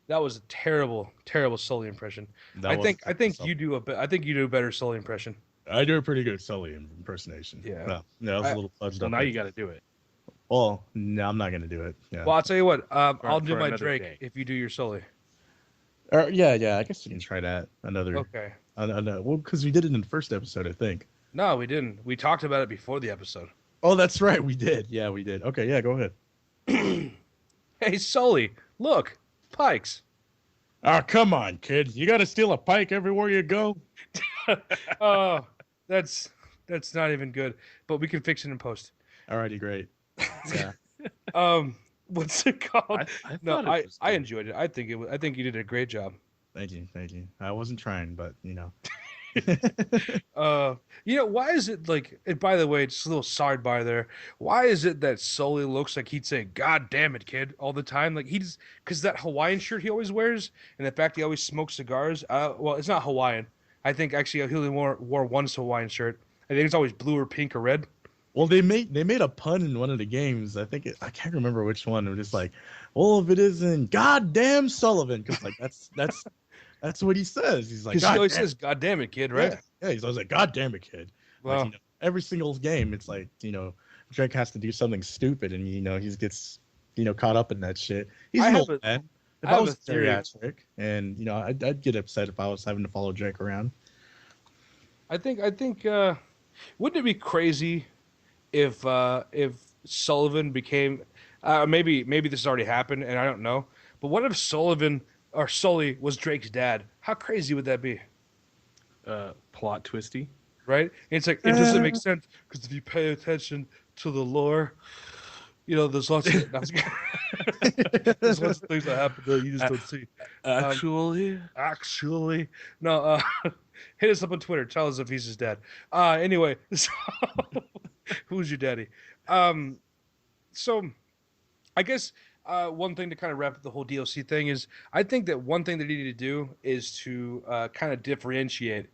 that was a terrible, terrible Sully impression. That I was think I think Sully. you do I think you do a better Sully impression. I do a pretty good Sully impersonation. Yeah. Well, no, I was a little fudged Well, up. now you got to do it. Well, no, I'm not gonna do it. Yeah. Well, I'll tell you what. I'll do for my another Drake day. if you do your Sully. Yeah. I guess you can try that. Another. Okay. Well, because we did it in the first episode, I think. No, we didn't. We talked about it before the episode. Oh, that's right. We did. Yeah, we did. Okay, yeah, go ahead. Hey, Sully, look, pikes. Oh, come on, kid. You got to steal a pike everywhere you go. Oh, that's not even good. But we can fix it in post. Alrighty, great. Yeah. What's it called? I I enjoyed it. I think you did a great job. Thank you. I wasn't trying, but Why is it like? And by the way, just a little sidebar there. Why is it that Sully looks like he'd say "God damn it, kid" all the time? Like because that Hawaiian shirt he always wears, and the fact he always smokes cigars. Well, it's not Hawaiian. I think actually he only wore one Hawaiian shirt. I think it's always blue or pink or red. Well, they made a pun in one of the games. I can't remember which one. It was just like, well, if it isn't goddamn Sullivan, because like that's what he says. He's like, Because he always says "God damn it, kid," right? Yeah, he's always like, God damn it, kid. Well, Like, every single game, it's like, Drake has to do something stupid, and he gets caught up in that shit. He's an old man. If I was a geriatric, and I'd get upset if I was having to follow Drake around. I think wouldn't it be crazy if Sullivan became maybe this has already happened and I don't know, but what if Sullivan or Sully was Drake's dad? How crazy would that be? Plot twisty. Right? And it's like it doesn't make sense because if you pay attention to the lore, there's lots of there's lots of things that happen that you just don't see. Actually, no. Hit us up on Twitter. Tell us if he's his dad. Anyway, so, who's your daddy? So I guess one thing to kind of wrap up the whole DLC thing is I think that one thing they need to do is to kind of differentiate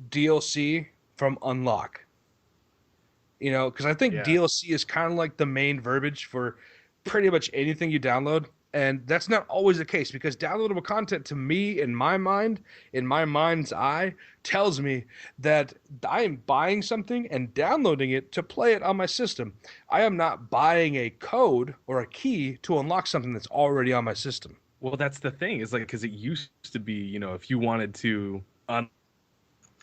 DLC from unlock. Because I think DLC is kind of like the main verbiage for pretty much anything you download. And that's not always the case because downloadable content to me, in my mind's eye, tells me that I am buying something and downloading it to play it on my system. I am not buying a code or a key to unlock something that's already on my system. Well, that's the thing. Is like because it used to be, if you wanted to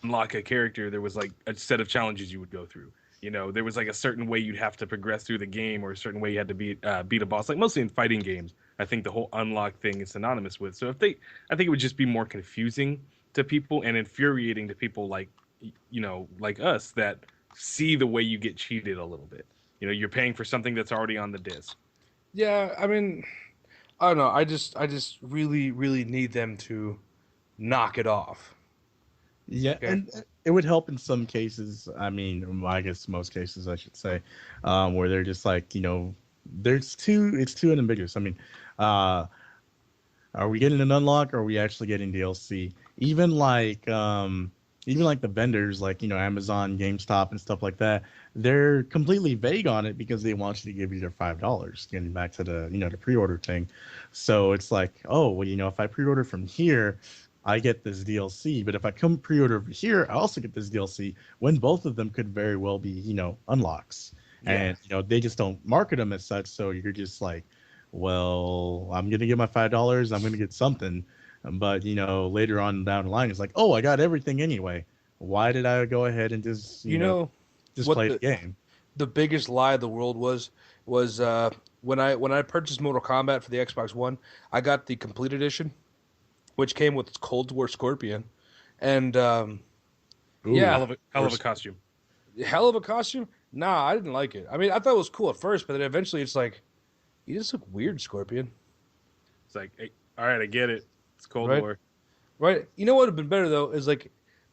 unlock a character, there was like a set of challenges you would go through. There was like a certain way you'd have to progress through the game or a certain way you had to beat a boss. Like mostly in fighting games, I think the whole unlock thing is synonymous with. So I think it would just be more confusing to people and infuriating to people like us that see the way you get cheated a little bit. You're paying for something that's already on the disc. Yeah, I mean, I don't know. I just really, really need them to knock it off. Yeah, Okay. and it would help in some cases. I mean, I guess most cases, I should say, where they're just like, it's too ambiguous. I mean, are we getting an unlock or are we actually getting DLC? Even like the vendors like, Amazon, GameStop and stuff like that, they're completely vague on it because they want you to give you their $5, getting back to the, the pre-order thing. So it's like, oh, well, if I pre-order from here, I get this DLC, but if I come pre-order over here, I also get this DLC when both of them could very well be, unlocks. Yeah. And, they just don't market them as such. So you're just like, well, I'm going to get my $5. I'm going to get something. But, later on down the line, it's like, oh, I got everything anyway. Why did I go ahead and just, just play the game? The biggest lie of the world was when I purchased Mortal Kombat for the Xbox One, I got the complete edition, which came with Cold War Scorpion, and hell of a costume. Hell of a costume? Nah, I didn't like it. I mean, I thought it was cool at first, but then eventually it's like, you just look weird, Scorpion. It's like, hey, all right, I get it. It's Cold War. Right? You know what would have been better, though, is like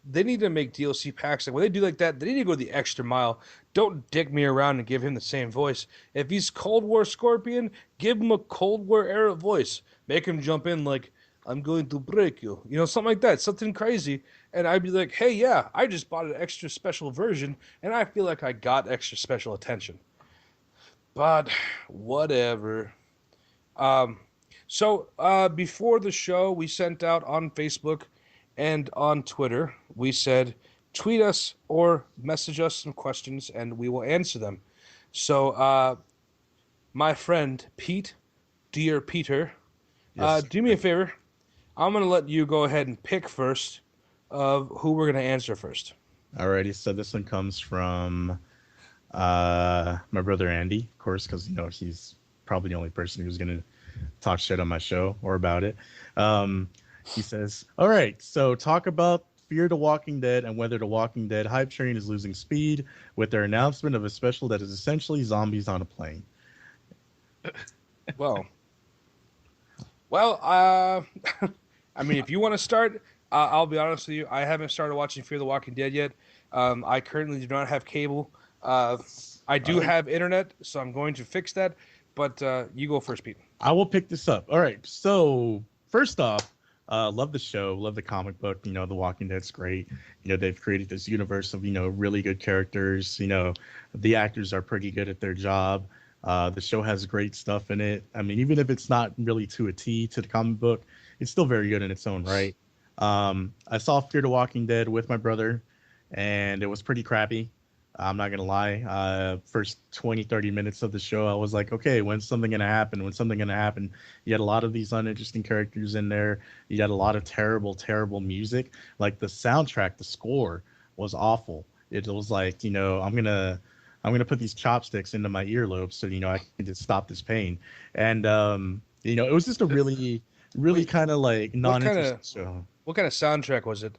they need to make DLC packs. Like when they do like that, they need to go the extra mile. Don't dick me around and give him the same voice. If he's Cold War Scorpion, give him a Cold War era voice. Make him jump in like, I'm going to break you. You know, something like that. Something crazy. And I'd be like, hey, yeah, I just bought an extra special version, and I feel like I got extra special attention. But whatever. So before the show, we sent out on Facebook and on Twitter, we said, tweet us or message us some questions and we will answer them. So, my friend Pete, dear Peter, Yes. do me a favor. I'm going to let you go ahead and pick first of who we're going to answer first. Alrighty, so this one comes from my brother Andy, of course, because he's probably the only person who's gonna talk shit on my show or about it. He says, "All right, so talk about Fear the Walking Dead and whether the Walking Dead hype train is losing speed with their announcement of a special that is essentially zombies on a plane." Well, I mean, if you want to start, I'll be honest with you. I haven't started watching Fear the Walking Dead yet. I currently do not have cable. I do have internet, so I'm going to fix that. But you go first, Pete. I will pick this up. All right. So first off, love the show, love the comic book. The Walking Dead's great. They've created this universe of really good characters. The actors are pretty good at their job. The show has great stuff in it. I mean, even if it's not really to a T to the comic book, it's still very good in its own right. I saw Fear the Walking Dead with my brother, and it was pretty crappy. I'm not going to lie. First 20, 30 minutes of the show, I was like, okay, when's something going to happen? When's something going to happen? You had a lot of these uninteresting characters in there. You had a lot of terrible, terrible music. Like the soundtrack, the score was awful. It was like, I'm going to put these chopsticks into my earlobes so, I can just stop this pain. And, it was just a really, really kind of like non-interesting show. What kind of soundtrack was it?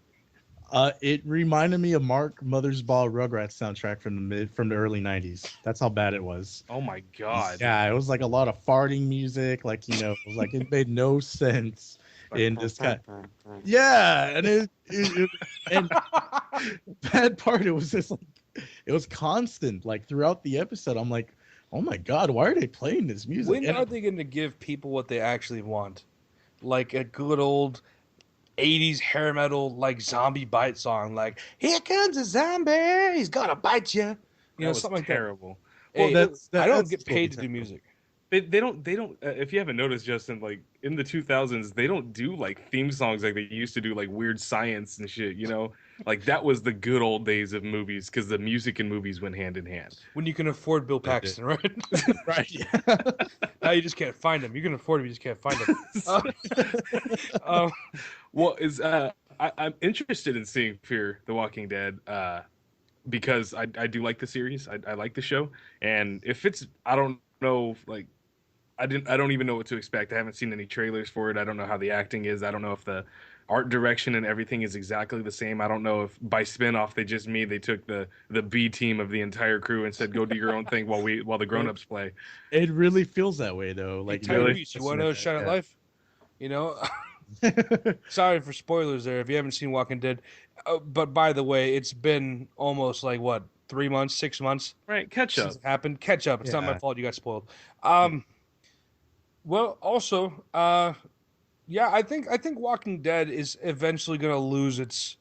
It reminded me of Mark Mothersbaugh Rugrats soundtrack from the early 90s. That's how bad it was. Oh my god. Yeah, it was like a lot of farting music, like it was like it made no sense in this kind. Yeah, and and bad part, it was just like it was constant, like throughout the episode. I'm like, oh my god, why are they playing this music? When are they going to give people what they actually want? Like a good old 80s hair metal like zombie bite song, like "Here comes a zombie, he's gonna bite you," something like terrible. That. Well, hey, I don't get paid to do music. They don't. If you haven't noticed, Justin, like in the 2000s, they don't do like theme songs like they used to do, like Weird Science and shit. Like that was the good old days of movies because the music and movies went hand in hand. When you can afford Bill Paxton, right? Right. Yeah. Now you just can't find him. You can afford him, you just can't find him. I'm interested in seeing Fear the Walking Dead because I do like the series. I like the show, and if it's, I don't know, like I don't even know what to expect. I haven't seen any trailers for it. I don't know how the acting is. I don't know if the art direction and everything is exactly the same. I don't know if by spinoff they took the B team of the entire crew and said go do your own thing while the grown-ups play. It really feels that way though. Like you want to know Shut Out Life? Sorry for spoilers there if you haven't seen Walking Dead. But by the way, it's been almost like what, 3 months, 6 months? Right, catch up. Since it happened. Catch up. It's not my fault you got spoiled. Well, also, yeah, I think Walking Dead is eventually going to lose its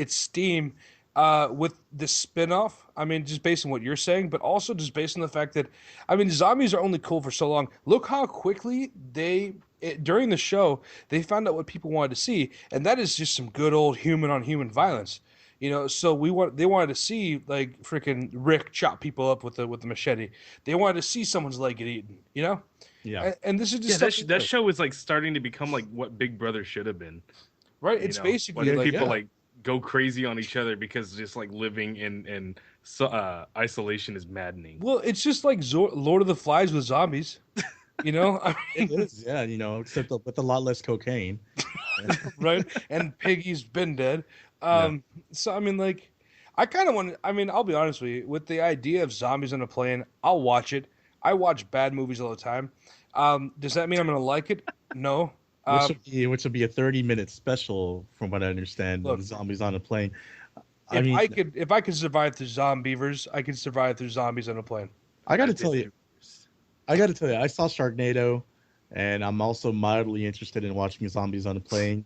steam with the spinoff. I mean, just based on what you're saying, but also just based on the fact that, I mean, zombies are only cool for so long. Look how quickly during the show they found out what people wanted to see, and that is just some good old human on human violence. So they wanted to see like freaking Rick chop people up with the machete. They wanted to see someone's leg get eaten. Yeah. And this is just that show is like starting to become like what Big Brother should have been. Right. It's basically like people like go crazy on each other because just like living in isolation is maddening. Well, it's just like Lord of the Flies with zombies. I mean, it is, yeah. Except with a lot less cocaine. Right. And Piggy's been dead. So I mean, like, I kind of want. I mean, I'll be honest with you. With the idea of zombies on a plane, I'll watch it. I watch bad movies all the time. Does that mean I'm going to like it? No. Um, Which will be a 30-minute special, from what I understand. Look, Zombies on a plane. I if mean, I could survive through zombievers, I could survive through zombies on a plane. I got to That tell you, Disney. I saw Sharknado, and I'm also mildly interested in watching Zombies on a plane.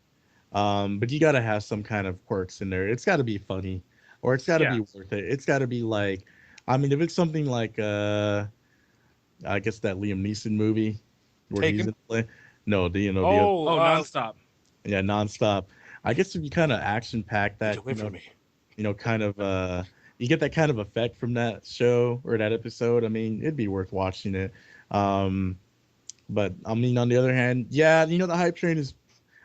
But you got to have some kind of quirks in there. It's got to be funny, or it's got to Yeah. be worth it. It's got to be like, I mean, if it's something like, I guess that Liam Neeson movie where he's Taken. in the plane. No, the other, Oh, Oh, nonstop. yeah, nonstop. I guess if you kind of action pack get that, away from me. kind of you get that kind of effect from that show or that episode. I mean, it'd be worth watching it. Um, but I mean, on the other hand, yeah, the hype train is.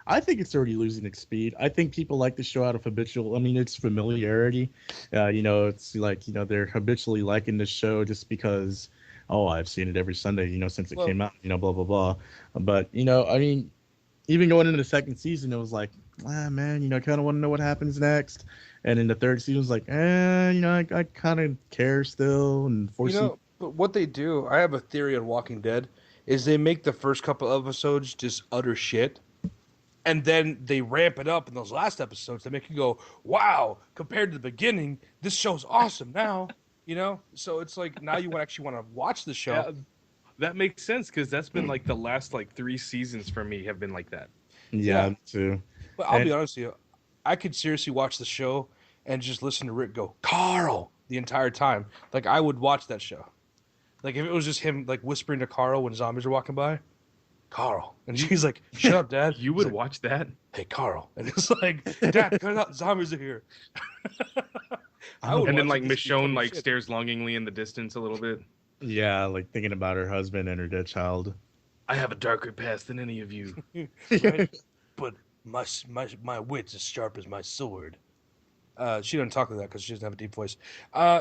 I think it's already losing its speed. I think people like the show out of habitual. I mean, it's familiarity. It's like they're habitually liking the show just because. Oh, I've seen it every Sunday. Since it Well, came out. Blah blah blah. But I mean, even going into the second season, it was like, man, I kind of want to know what happens next. And in the third season, it was like, I kind of care still. And but what they do, I have a theory on Walking Dead, is they make the first couple episodes just utter shit, and then they ramp it up in those last episodes to make you go, wow, compared to the beginning, this show's awesome now. So it's like now you actually want to watch the show. Yeah, that makes sense because that's been like the last like 3 seasons for me have been like that. yeah, Yeah, too. but I'll And be honest with you, I could seriously watch the show and just listen to Rick go, Carl, the entire time. Like I would watch that show. Like if it was just him like whispering to Carl when zombies are walking by, Carl, and she's like, "Shut up, Dad." You He's would like, watch that? "Hey, Carl," and it's like, "Dad, cut it out! Zombies are here." I would And then watch like it just to be Michonne funny like shit. stares longingly in the distance a little bit. yeah, like thinking about her husband and her dead child. I have a darker past than any of you. Right? But my wit's as sharp as my sword. She doesn't talk like that because she doesn't have a deep voice.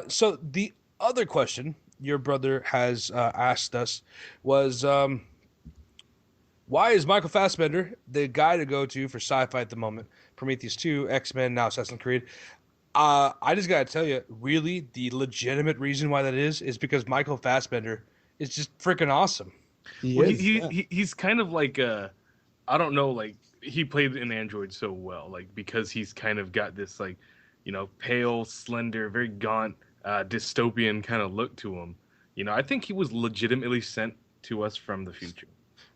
So the other question your brother has asked us was, why is Michael Fassbender the guy to go to for sci-fi at the moment? Prometheus 2, X-Men, now Assassin's Creed. I just gotta tell you, really, the legitimate reason why that is because Michael Fassbender is just freaking awesome. He Well, is. Yeah. he's kind of like I don't know, like he played an android so well, like because he's kind of got this like, pale, slender, very gaunt, dystopian kind of look to him. I think he was legitimately sent to us from the future.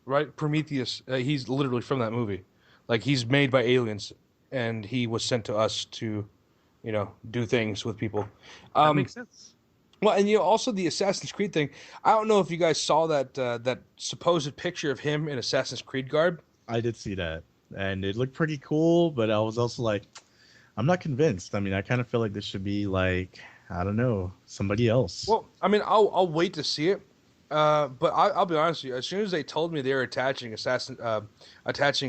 Right? Prometheus, he's literally from that movie. Like he's made by aliens, and he was sent to us to, do things with people. That makes sense. Well, and also the Assassin's Creed thing. I don't know if you guys saw that supposed picture of him in Assassin's Creed garb. I did see that, and it looked pretty cool. But I was also like, I'm not convinced. I mean, I kind of feel like this should be like, I don't know, somebody else. Well, I mean, I'll wait to see it. But I'll be honest with you. As soon as they told me they were attaching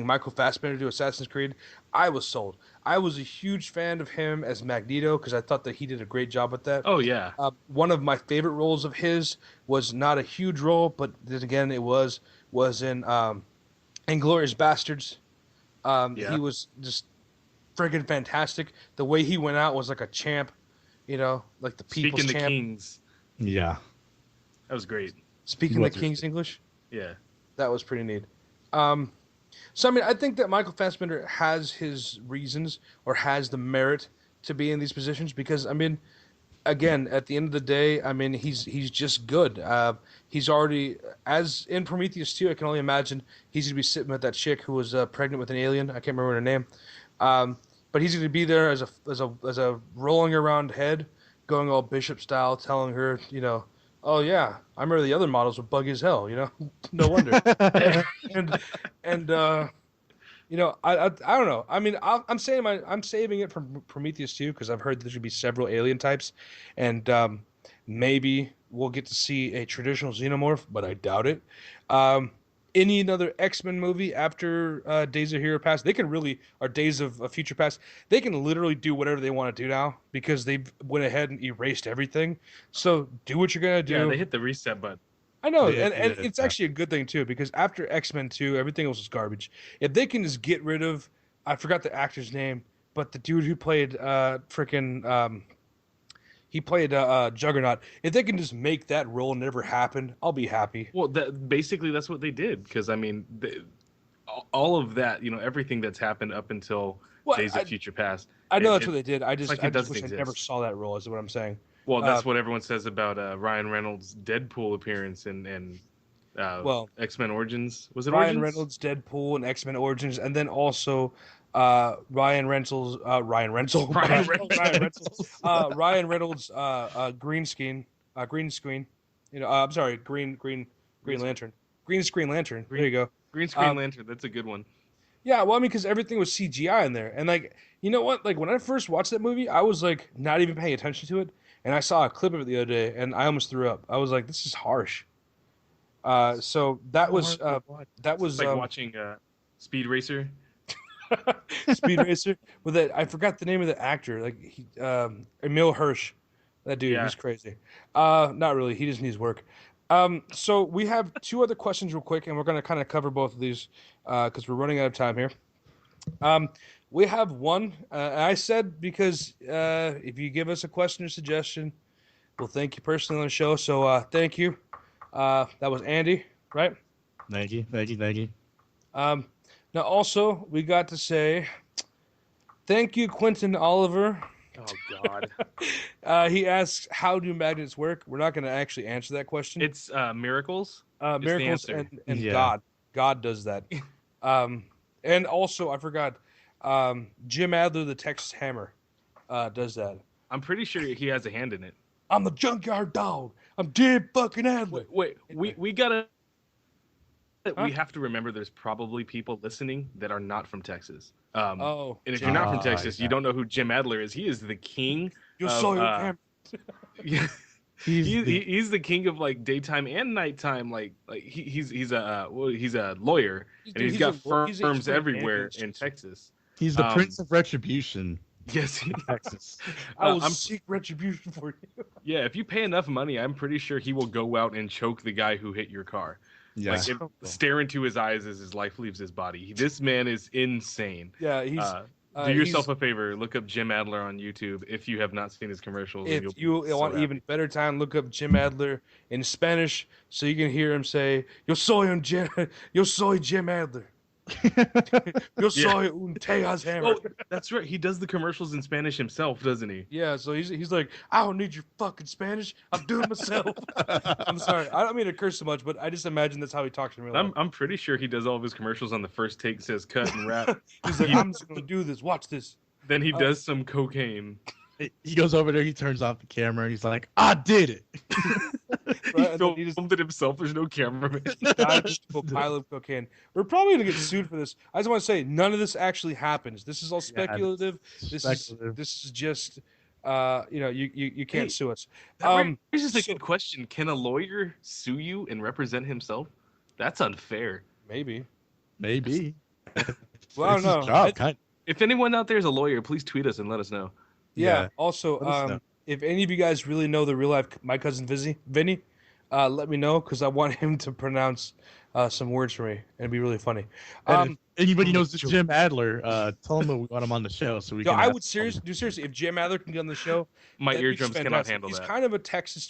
Michael Fassbender to Assassin's Creed, I was sold. I was a huge fan of him as Magneto because I thought that he did a great job with that. Oh yeah. One of my favorite roles of his was not a huge role, but then again, it was in Inglourious Bastards. Yeah. He was just friggin' fantastic. The way he went out was like a champ, like the people's Speaking the champ. Kings, Yeah. that was great. Speaking the King's English. Yeah. That was pretty neat. So I mean, I think that Michael Fassbender has his reasons or has the merit to be in these positions because I mean, again, at the end of the day, I mean, he's just good. He's already as in Prometheus 2. I can only imagine he's gonna be sitting with that chick who was pregnant with an alien. I can't remember her name, but he's gonna be there as a rolling around head, going all Bishop style, telling her, oh yeah, I remember the other models were buggy as hell. No wonder. and I don't know. I mean, I'm saving it from Prometheus 2 because I've heard there should be several alien types, and maybe we'll get to see a traditional xenomorph, but I doubt it. Any another X-Men movie after Days of Hero Past, they can really, or Days of Future Past, they can literally do whatever they want to do now because they went ahead and erased everything. So do what you're gonna do. Yeah, they hit the reset button. I know, Yeah, and yeah, it's yeah. actually a good thing too because after X-Men 2, everything else was garbage. If they can just get rid of, I forgot the actor's name, but the dude who played he played Juggernaut. If they can just make that role never happen, I'll be happy. Well, basically that's what they did because I mean, all of that, everything that's happened up until Days of Future Past. I know that's what they did. I just wish exist. I never saw that role. Is what I'm saying. Well, that's what everyone says about Ryan Reynolds' Deadpool appearance and X-Men Origins. Was it Ryan Origins? Reynolds, Deadpool, and X-Men Origins, and then also Ryan Reynolds, Ryan Reynolds, green screen. I'm sorry, Green Lantern, green screen lantern. There you go. Green screen lantern. That's a good one. Yeah, well, I mean, because everything was CGI in there, and like, you know what? Like when I first watched that movie, I was like not even paying attention to it, and I saw a clip of it the other day, and I almost threw up. I was like, this is harsh. So that was like watching Speed Racer. Speed Racer with that. I forgot the name of the actor. Like Emil Hirsch. That dude, he's crazy. Not really. He just needs work. So we have two other questions real quick, and we're going to kind of cover both of these because we're running out of time here. We have one. I said because if you give us a question or suggestion, we'll thank you personally on the show. So thank you. That was Andy, right? Thank you. Now also we got to say thank you, Quinton Oliver. Oh God. He asks, "How do magnets work?" We're not going to actually answer that question. It's miracles. Miracles and God. God does that. And also I forgot. Jim Adler, the Texas Hammer, does that. I'm pretty sure he has a hand in it. I'm the junkyard dog. I'm Jim fucking Adler. Wait. We gotta. We have to remember there's probably people listening that are not from Texas. And if you're not from Texas, you don't know who Jim Adler is. He is the king. You saw your camera. He's the king of like daytime and nighttime. He's a lawyer, and he's got firms everywhere in Texas. He's the Prince of Retribution. Yes, Texas. I will seek retribution for you. Yeah, if you pay enough money, I'm pretty sure he will go out and choke the guy who hit your car. Yeah, stare into his eyes as his life leaves his body. This man is insane. Yeah, he's. Do yourself a favor. Look up Jim Adler on YouTube if you have not seen his commercials. If you want even better time, look up Jim Adler in Spanish so you can hear him say, Yo soy Jim Adler. Yo soy un Tejas Hammer. Oh, that's right. He does the commercials in Spanish himself, doesn't he? Yeah, so he's like, I don't need your fucking Spanish. I'm doing it myself. I'm sorry. I don't mean to curse so much, but I just imagine that's how he talks in real life. I'm pretty sure he does all of his commercials on the first take, says cut and wrap. He's like, I'm just going to do this. Watch this. Then he does some cocaine. He goes over there, he turns off the camera, and he's like, I did it. He filmed it himself. There's no cameraman. Pile of cocaine. We're probably going to get sued for this. I just want to say, none of this actually happens. This is all speculative. This is just, you can't sue us. Here's just a good question. Can a lawyer sue you and represent himself? That's unfair. Maybe. Well, I don't know. If anyone out there is a lawyer, please tweet us and let us know. Yeah. Also, if any of you guys really know the real life my cousin Vinny, let me know because I want him to pronounce some words for me, and it'd be really funny. If anybody knows this Jim Adler, tell him that we want him on the show so we can. I would seriously, if Jim Adler can get on the show, my eardrums cannot handle that. He's kind of a Texas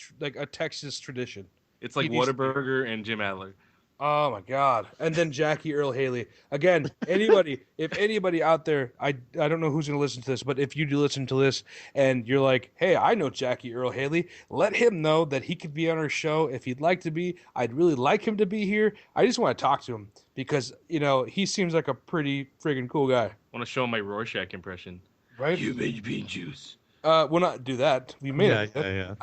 tradition. It's like Whataburger and Jim Adler. Oh my God! And then Jackie Earl Haley. Again, if anybody out there, I don't know who's going to listen to this, but if you do listen to this and you're like, hey, I know Jackie Earl Haley, let him know that he could be on our show if he'd like to be. I'd really like him to be here. I just want to talk to him because he seems like a pretty friggin' cool guy. I want to show him my Rorschach impression. Right? You made bean juice. We'll not do that. We made it. Yeah.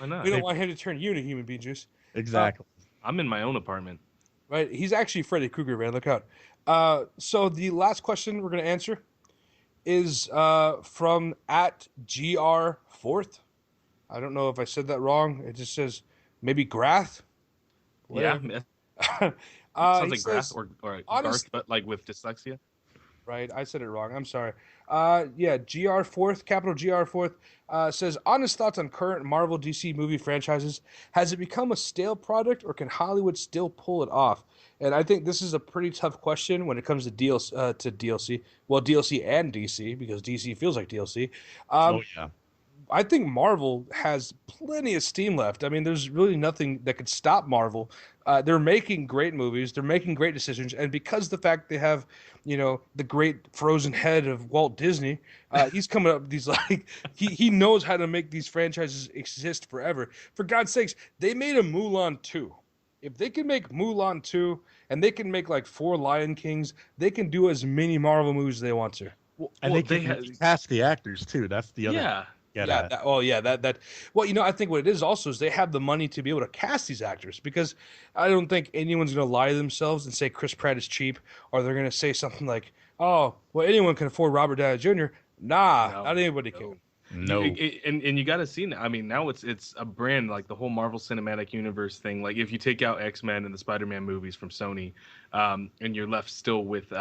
Why not? We don't want him to turn you into human bean juice. Exactly. I'm in my own apartment. Right, he's actually Freddy Krueger, man. Look out. So the last question we're going to answer is from @GR4th. I don't know if I said that wrong. It just says maybe Grath. Whatever. Yeah. Sounds like Grath or Garth, but like with dyslexia. Right, I said it wrong. I'm sorry. GR4th, capital GR4th, says, honest thoughts on current Marvel DC movie franchises. Has it become a stale product, or can Hollywood still pull it off? And I think this is a pretty tough question when it comes to DLC. Well, DLC and DC, because DC feels like DLC. I think Marvel has plenty of steam left. I mean, there's really nothing that could stop Marvel. They're making great movies. They're making great decisions, and because the fact they have, the great frozen head of Walt Disney, he's coming up with these like he knows how to make these franchises exist forever. For God's sakes, they made a Mulan 2. If they can make Mulan 2 and they can make like 4 Lion Kings, they can do as many Marvel movies as they want to. And they can cast the actors too. That's the other. Yeah. I think what it is also is they have the money to be able to cast these actors, because I don't think anyone's going to lie to themselves and say Chris Pratt is cheap, or they're going to say something like, "Oh, well, anyone can afford Robert Downey Jr." Nah, not anybody can. No. And you got to see now. I mean, now it's a brand, like the whole Marvel Cinematic Universe thing. Like if you take out X-Men and the Spider-Man movies from Sony, and you're left still with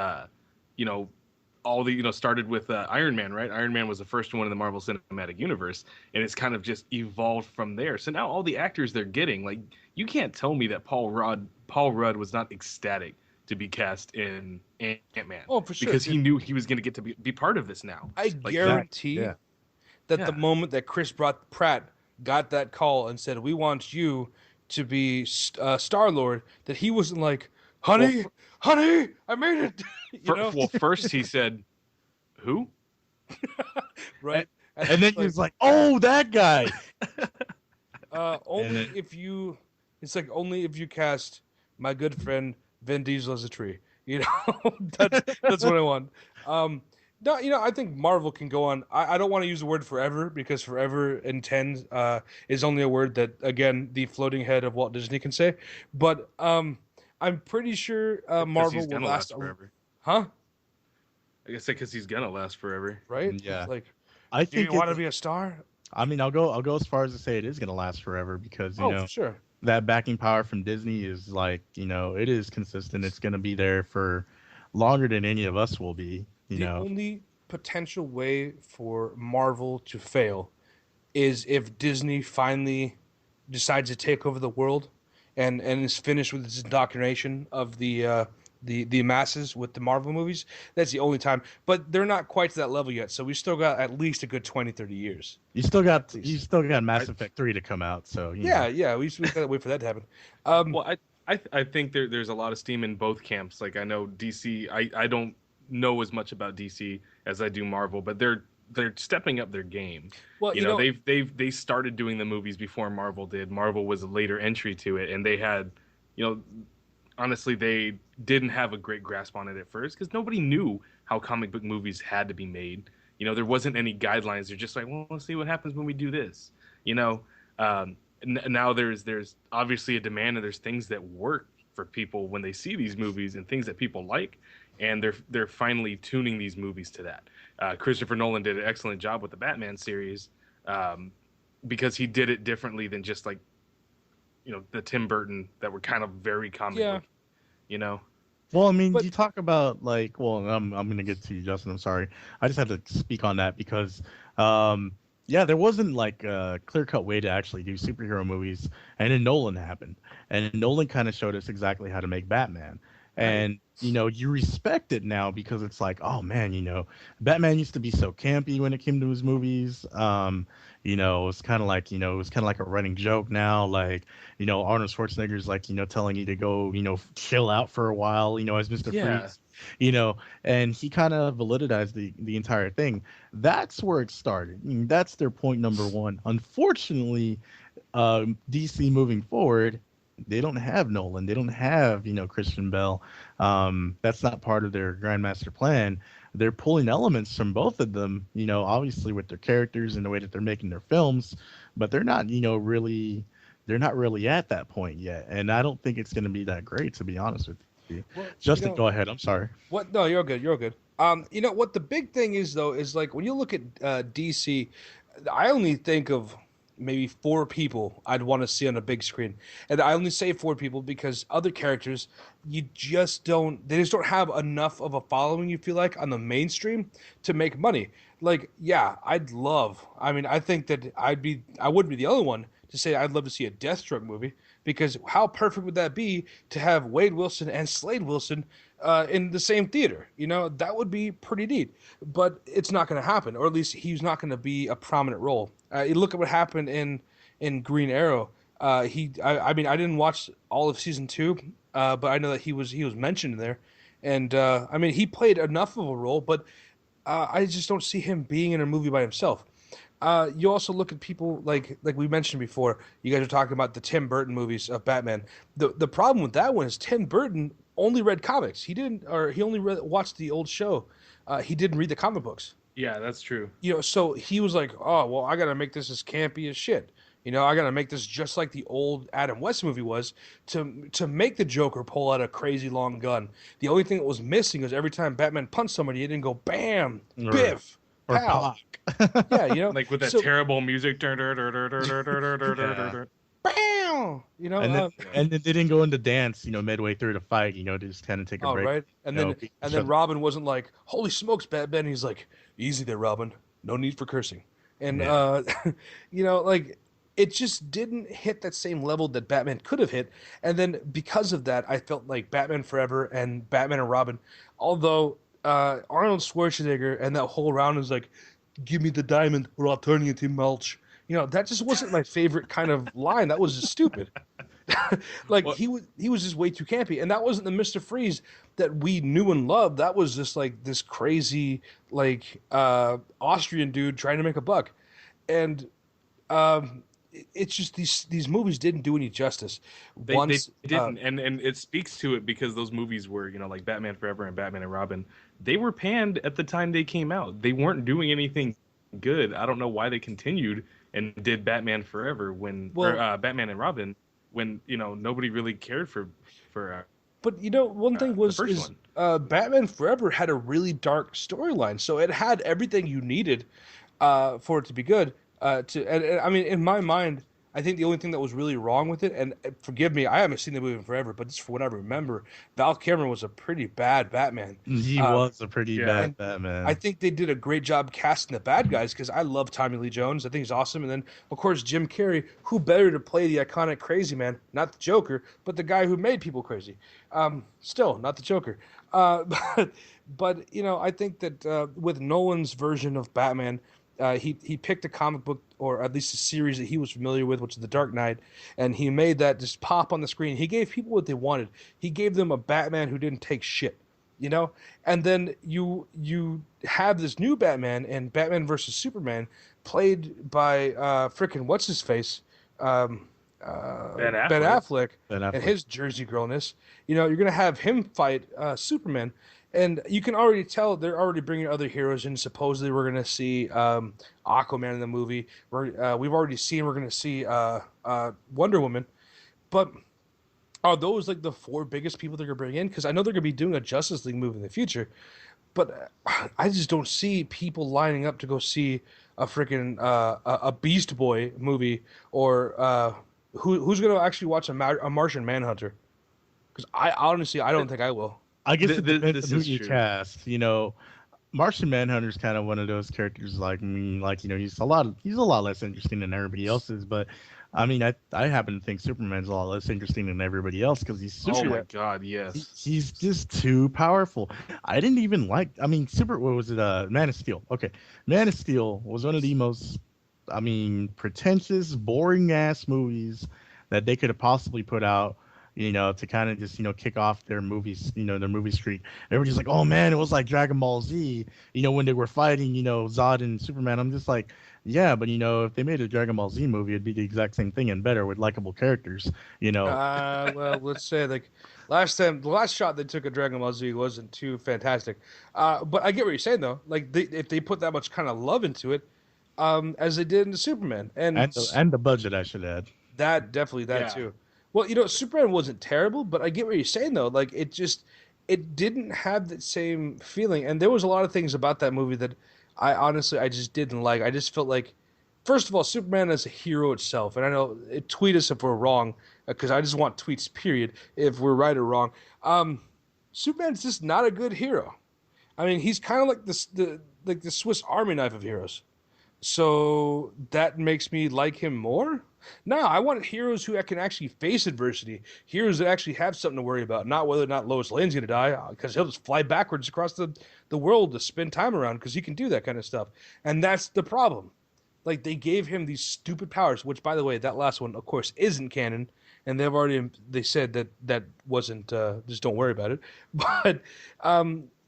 all the started with Iron Man, right? Iron Man was the first one in the Marvel Cinematic Universe, and it's kind of just evolved from there. So now all the actors they're getting, like, you can't tell me that Paul Rudd was not ecstatic to be cast in Ant-Man. Oh, for sure, because he knew he was going to get to be part of this now. I guarantee that the moment that Chris Pratt got that call and said, "We want you to be Star-Lord," that he wasn't like, "Honey, I made it." Well, first he said, "Who?" Right, and then he was like, "Oh, that guy." Only if you cast my good friend Vin Diesel as a tree. That's what I want. No, I think Marvel can go on. I don't want to use the word forever, because forever intends is only a word that, again, the floating head of Walt Disney can say. But I'm pretty sure Marvel will last forever. Huh? I guess because he's gonna last forever, right? Yeah. Like, I do you want to be a star? I mean, I'll go as far as to say it is gonna last forever, because for sure. that backing power from Disney is like, it is consistent. It's gonna be there for longer than any of us will be. The only potential way for Marvel to fail is if Disney finally decides to take over the world and is finished with its indoctrination of the masses with the Marvel movies. That's the only time. But they're not quite to that level yet, so we still got at least a good 20, 30 years. You still got Mass Effect 3 to come out, so we got to wait for that to happen. Well, I think there's a lot of steam in both camps. Like, I know DC, I don't know as much about DC as I do Marvel, but they're stepping up their game. Well, they started doing the movies before Marvel did. Marvel was a later entry to it, and they had, honestly, they didn't have a great grasp on it at first, because nobody knew how comic book movies had to be made. There wasn't any guidelines. They're just like, well, let's see what happens when we do this. Now there's obviously a demand, and there's things that work for people when they see these movies and things that people like, and they're finally tuning these movies to that. Christopher Nolan did an excellent job with the Batman series, because he did it differently than just like, the Tim Burton that were kind of very comic book, Well, I mean, you talk about like, I'm going to get to you, Justin. I'm sorry. I just had to speak on that because, there wasn't like a clear-cut way to actually do superhero movies, and then Nolan happened, and Nolan kind of showed us exactly how to make Batman. And, you respect it now because it's like, oh man, Batman used to be so campy when it came to his movies. It's kind of like, a running joke now. Like, Arnold Schwarzenegger's like, telling you to go, chill out for a while, as Mr. Freeze, and he kind of validized the entire thing. That's where it started. I mean, that's their point number one. Unfortunately, DC moving forward, they don't have Nolan. They don't have, Christian Bale. That's not part of their Grandmaster plan. They're pulling elements from both of them, obviously with their characters and the way that they're making their films, but they're not, really at that point yet. And I don't think it's going to be that great, to be honest with you. Well, Justin, go ahead. I'm sorry. What? No, you're good. You're good. What the big thing is, though, is like when you look at DC, I only think of maybe 4 people I'd want to see on a big screen. And I only say 4 people because other characters, they just don't have enough of a following, you feel like, on the mainstream to make money. Like, I think that I wouldn't be the only one to say I'd love to see a Deathstroke movie, because how perfect would that be to have Wade Wilson and Slade Wilson in the same theater? You know, that would be pretty neat. But it's not going to happen, or at least he's not going to be a prominent role. You look at what happened in Green Arrow. I mean, I didn't watch all of season 2, but I know that he was mentioned there, and I mean, he played enough of a role, but I just don't see him being in a movie by himself. You also look at people like we mentioned before. You guys are talking about the Tim Burton movies of Batman. The problem with that one is Tim Burton only read comics. He didn't, or he only watched the old show. He didn't read the comic books. Yeah, that's true. You know, so he was like, "Oh, well, I gotta make this as campy as shit. You know, I gotta make this just like the old Adam West movie was to make the Joker pull out a crazy long gun. The only thing that was missing was every time Batman punched somebody, it didn't go bam, biff, pow. Yeah, you know, like with that terrible music. Bam! You know, and then they didn't go into dance, you know, midway through the fight, you know, to just kind of take a break. Right. And then Robin wasn't like, "Holy smokes, Batman!" He's like, "Easy there, Robin. No need for cursing." And you know, like, it just didn't hit that same level that Batman could have hit. And then because of that, I felt like Batman Forever and Batman and Robin, although Arnold Schwarzenegger and that whole round is like, "Give me the diamond or I'll turn you into mulch." You know, that just wasn't my favorite kind of line. That was just stupid. Like, he was just way too campy, and that wasn't the Mr. Freeze that we knew and loved. That was just like this crazy, like, Austrian dude trying to make a buck, and it's just these movies didn't do any justice. They didn't, and it speaks to it because those movies were, you know, like Batman Forever and Batman and Robin. They were panned at the time they came out. They weren't doing anything good. I don't know why they continued and did Batman Forever Batman and Robin when, you know, nobody really cared for but you know, one thing Batman Forever had a really dark storyline, so it had everything you needed for it to be good. And I mean, in my mind, I think the only thing that was really wrong with it, and forgive me, I haven't seen the movie in forever, but just for what I remember, Val Kilmer was a pretty bad Batman. He was a pretty bad Batman. I think they did a great job casting the bad guys, because I love Tommy Lee Jones. I think he's awesome. And then, of course, Jim Carrey. Who better to play the iconic crazy man? Not the Joker, but the guy who made people crazy. Still, not the Joker. But you know, I think that with Nolan's version of Batman, he picked a comic book, or at least a series that he was familiar with, which is The Dark Knight, and he made that just pop on the screen. He gave people what they wanted. He gave them a Batman who didn't take shit, you know? And then you have this new Batman and Batman versus Superman, played by frickin' what's-his-face? Ben Affleck and his Jersey girlness. You know, you're going to have him fight Superman. And you can already tell they're already bringing other heroes in. Supposedly, we're going to see Aquaman in the movie. We've already seen we're going to see Wonder Woman. But are those like the 4 biggest people they're going to bring in? Because I know they're going to be doing a Justice League movie in the future. But I just don't see people lining up to go see a freaking a Beast Boy movie, or who's going to actually watch a Martian Manhunter? Because I honestly don't think I will. I guess it depends on who you cast. You know, Martian Manhunter's kind of one of those characters like me. Like, you know, he's a lot less interesting than everybody else's. But I mean, I happen to think Superman's a lot less interesting than everybody else because he's super. Oh my God, yes. He's just too powerful. I didn't even like. I mean, what was it? Man of Steel. Okay, Man of Steel was one of the most, I mean, pretentious, boring ass movies that they could have possibly put out. You know, to kind of just, you know, kick off their movies, you know, their movie streak. Everybody's like, oh man, it was like Dragon Ball Z, you know, when they were fighting, you know, Zod and Superman. I'm just like, yeah, but you know, if they made a Dragon Ball Z movie, it'd be the exact same thing and better with likable characters, you know. Well, let's say like the last shot they took of Dragon Ball Z wasn't too fantastic. But I get what you're saying though. Like if they put that much kind of love into it, as they did in the Superman and the budget, I should add. That definitely too. Well, you know, Superman wasn't terrible, but I get what you're saying, though. Like, it didn't have that same feeling. And there was a lot of things about that movie that I just didn't like. I just felt like, first of all, Superman as a hero itself, and I know, tweet us if we're wrong, because I just want tweets, period, if we're right or wrong. Superman's just not a good hero. I mean, he's kind of like the Swiss Army knife of heroes. So that makes me like him more. No, I want heroes who can actually face adversity. Heroes that actually have something to worry about, not whether or not Lois Lane's going to die, because he'll just fly backwards across the world to spend time around because he can do that kind of stuff. And that's the problem. Like, they gave him these stupid powers, which, by the way, that last one, of course, isn't canon. And they said that wasn't, just don't worry about it. But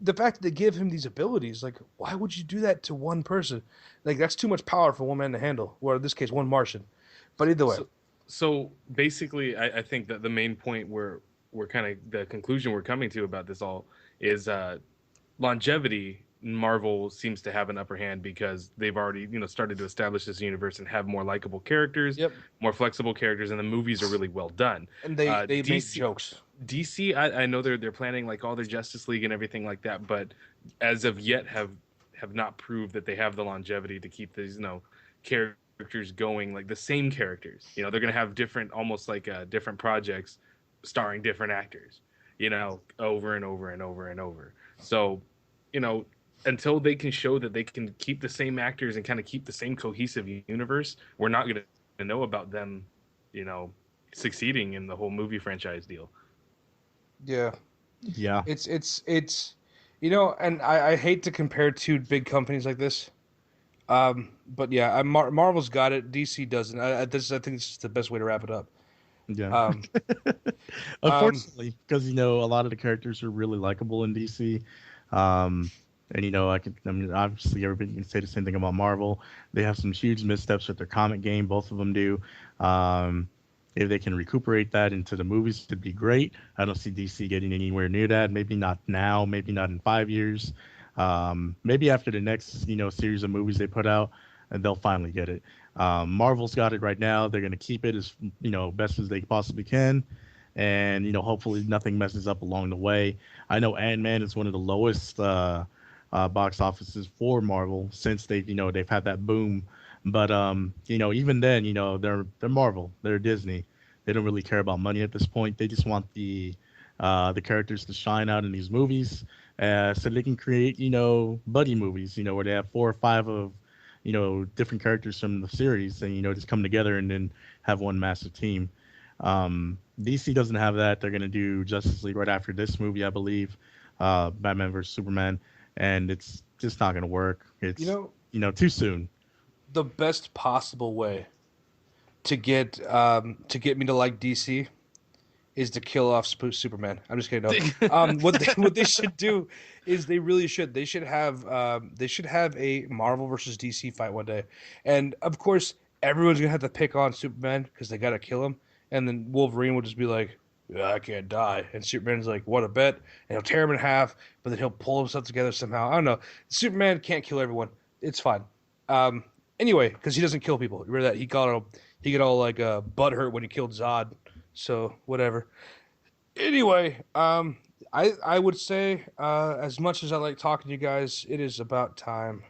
the fact that they give him these abilities, like, why would you do that to one person? Like, that's too much power for one man to handle, or in this case, one Martian. But either way. So basically, I think that the main point we're kind of the conclusion we're coming to about this all is longevity. Marvel seems to have an upper hand because they've already started to establish this universe and have more likable characters, more flexible characters, and the movies are really well done. And they make jokes. DC, I know they're planning like all their Justice League and everything like that, but as of yet have not proved that they have the longevity to keep these characters going, like the same characters. They're gonna have different, almost like different projects starring different actors, over and over and over and over. So, until they can show that they can keep the same actors and kind of keep the same cohesive universe, we're not going to know about them, succeeding in the whole movie franchise deal. Yeah. Yeah. It's and I hate to compare two big companies like this. But yeah, Marvel's got it. DC doesn't. I think this is the best way to wrap it up. Yeah. Unfortunately, because a lot of the characters are really likable in DC. And obviously everybody can say the same thing about Marvel. They have some huge missteps with their comic game. Both of them do. If they can recuperate that into the movies, it'd be great. I don't see DC getting anywhere near that. Maybe not now. Maybe not in 5 years. Maybe after the next, series of movies they put out, and they'll finally get it. Marvel's got it right now. They're going to keep it as, best as they possibly can. And, hopefully nothing messes up along the way. I know Ant-Man is one of the lowest box offices for Marvel since they've had that boom. But even then, they're Marvel, they're Disney. They don't really care about money at this point. They just want the characters to shine out in these movies, so they can create buddy movies, where they have 4 or 5 of different characters from the series, and just come together and then have one massive team. DC doesn't have that. They're gonna do Justice League right after this movie, I believe, Batman vs Superman. And it's just not going to work. It's too soon. The best possible way to get me to like DC is to kill off Superman. I'm just kidding. No. What they should do is they should have a Marvel versus DC fight one day, and of course everyone's gonna have to pick on Superman because they gotta kill him, and then Wolverine will just be like, I can't die. And Superman's like, what a bet. And he'll tear him in half, but then he'll pull himself together somehow. I don't know. Superman can't kill everyone. It's fine. Anyway, because he doesn't kill people. Remember that? He got all like butthurt when he killed Zod. So whatever. Anyway, I would say as much as I like talking to you guys, it is about time.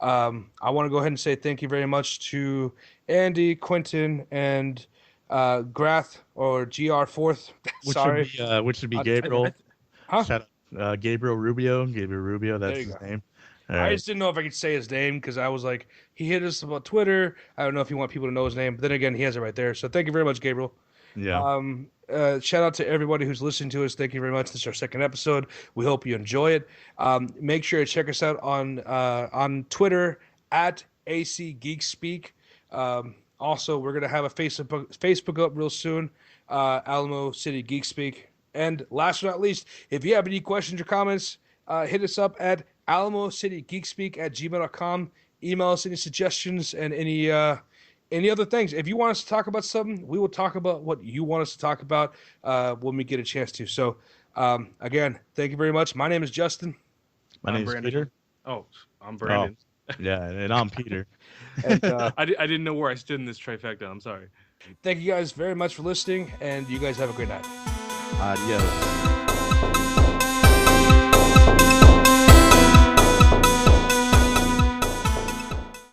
I want to go ahead and say thank you very much to Andy, Quinton, and Grath or GR Fourth. Sorry, which should be Gabriel. Shout out, Gabriel Rubio. That's his name. I just didn't know if I could say his name because I was like, he hit us about Twitter. I don't know if you want people to know his name, but then again, he has it right there. So thank you very much, Gabriel. Yeah. Shout out to everybody who's listening to us. Thank you very much. This is our second episode. We hope you enjoy it. Make sure to check us out on Twitter at AC Geek Speak. Also, we're going to have a Facebook up real soon, Alamo City Geek Speak. And last but not least, if you have any questions or comments, hit us up at alamo citygeekspeak@gmail.com. Email us any suggestions and any other things. If you want us to talk about something, we will talk about what you want us to talk about when we get a chance to. So, again, thank you very much. My name is Justin. My name is Peter. Oh, I'm Brandon. Oh, yeah, and I'm Peter. And, I didn't know where I stood in this trifecta. I'm sorry. Thank you guys very much for listening, and you guys have a great night. Adios.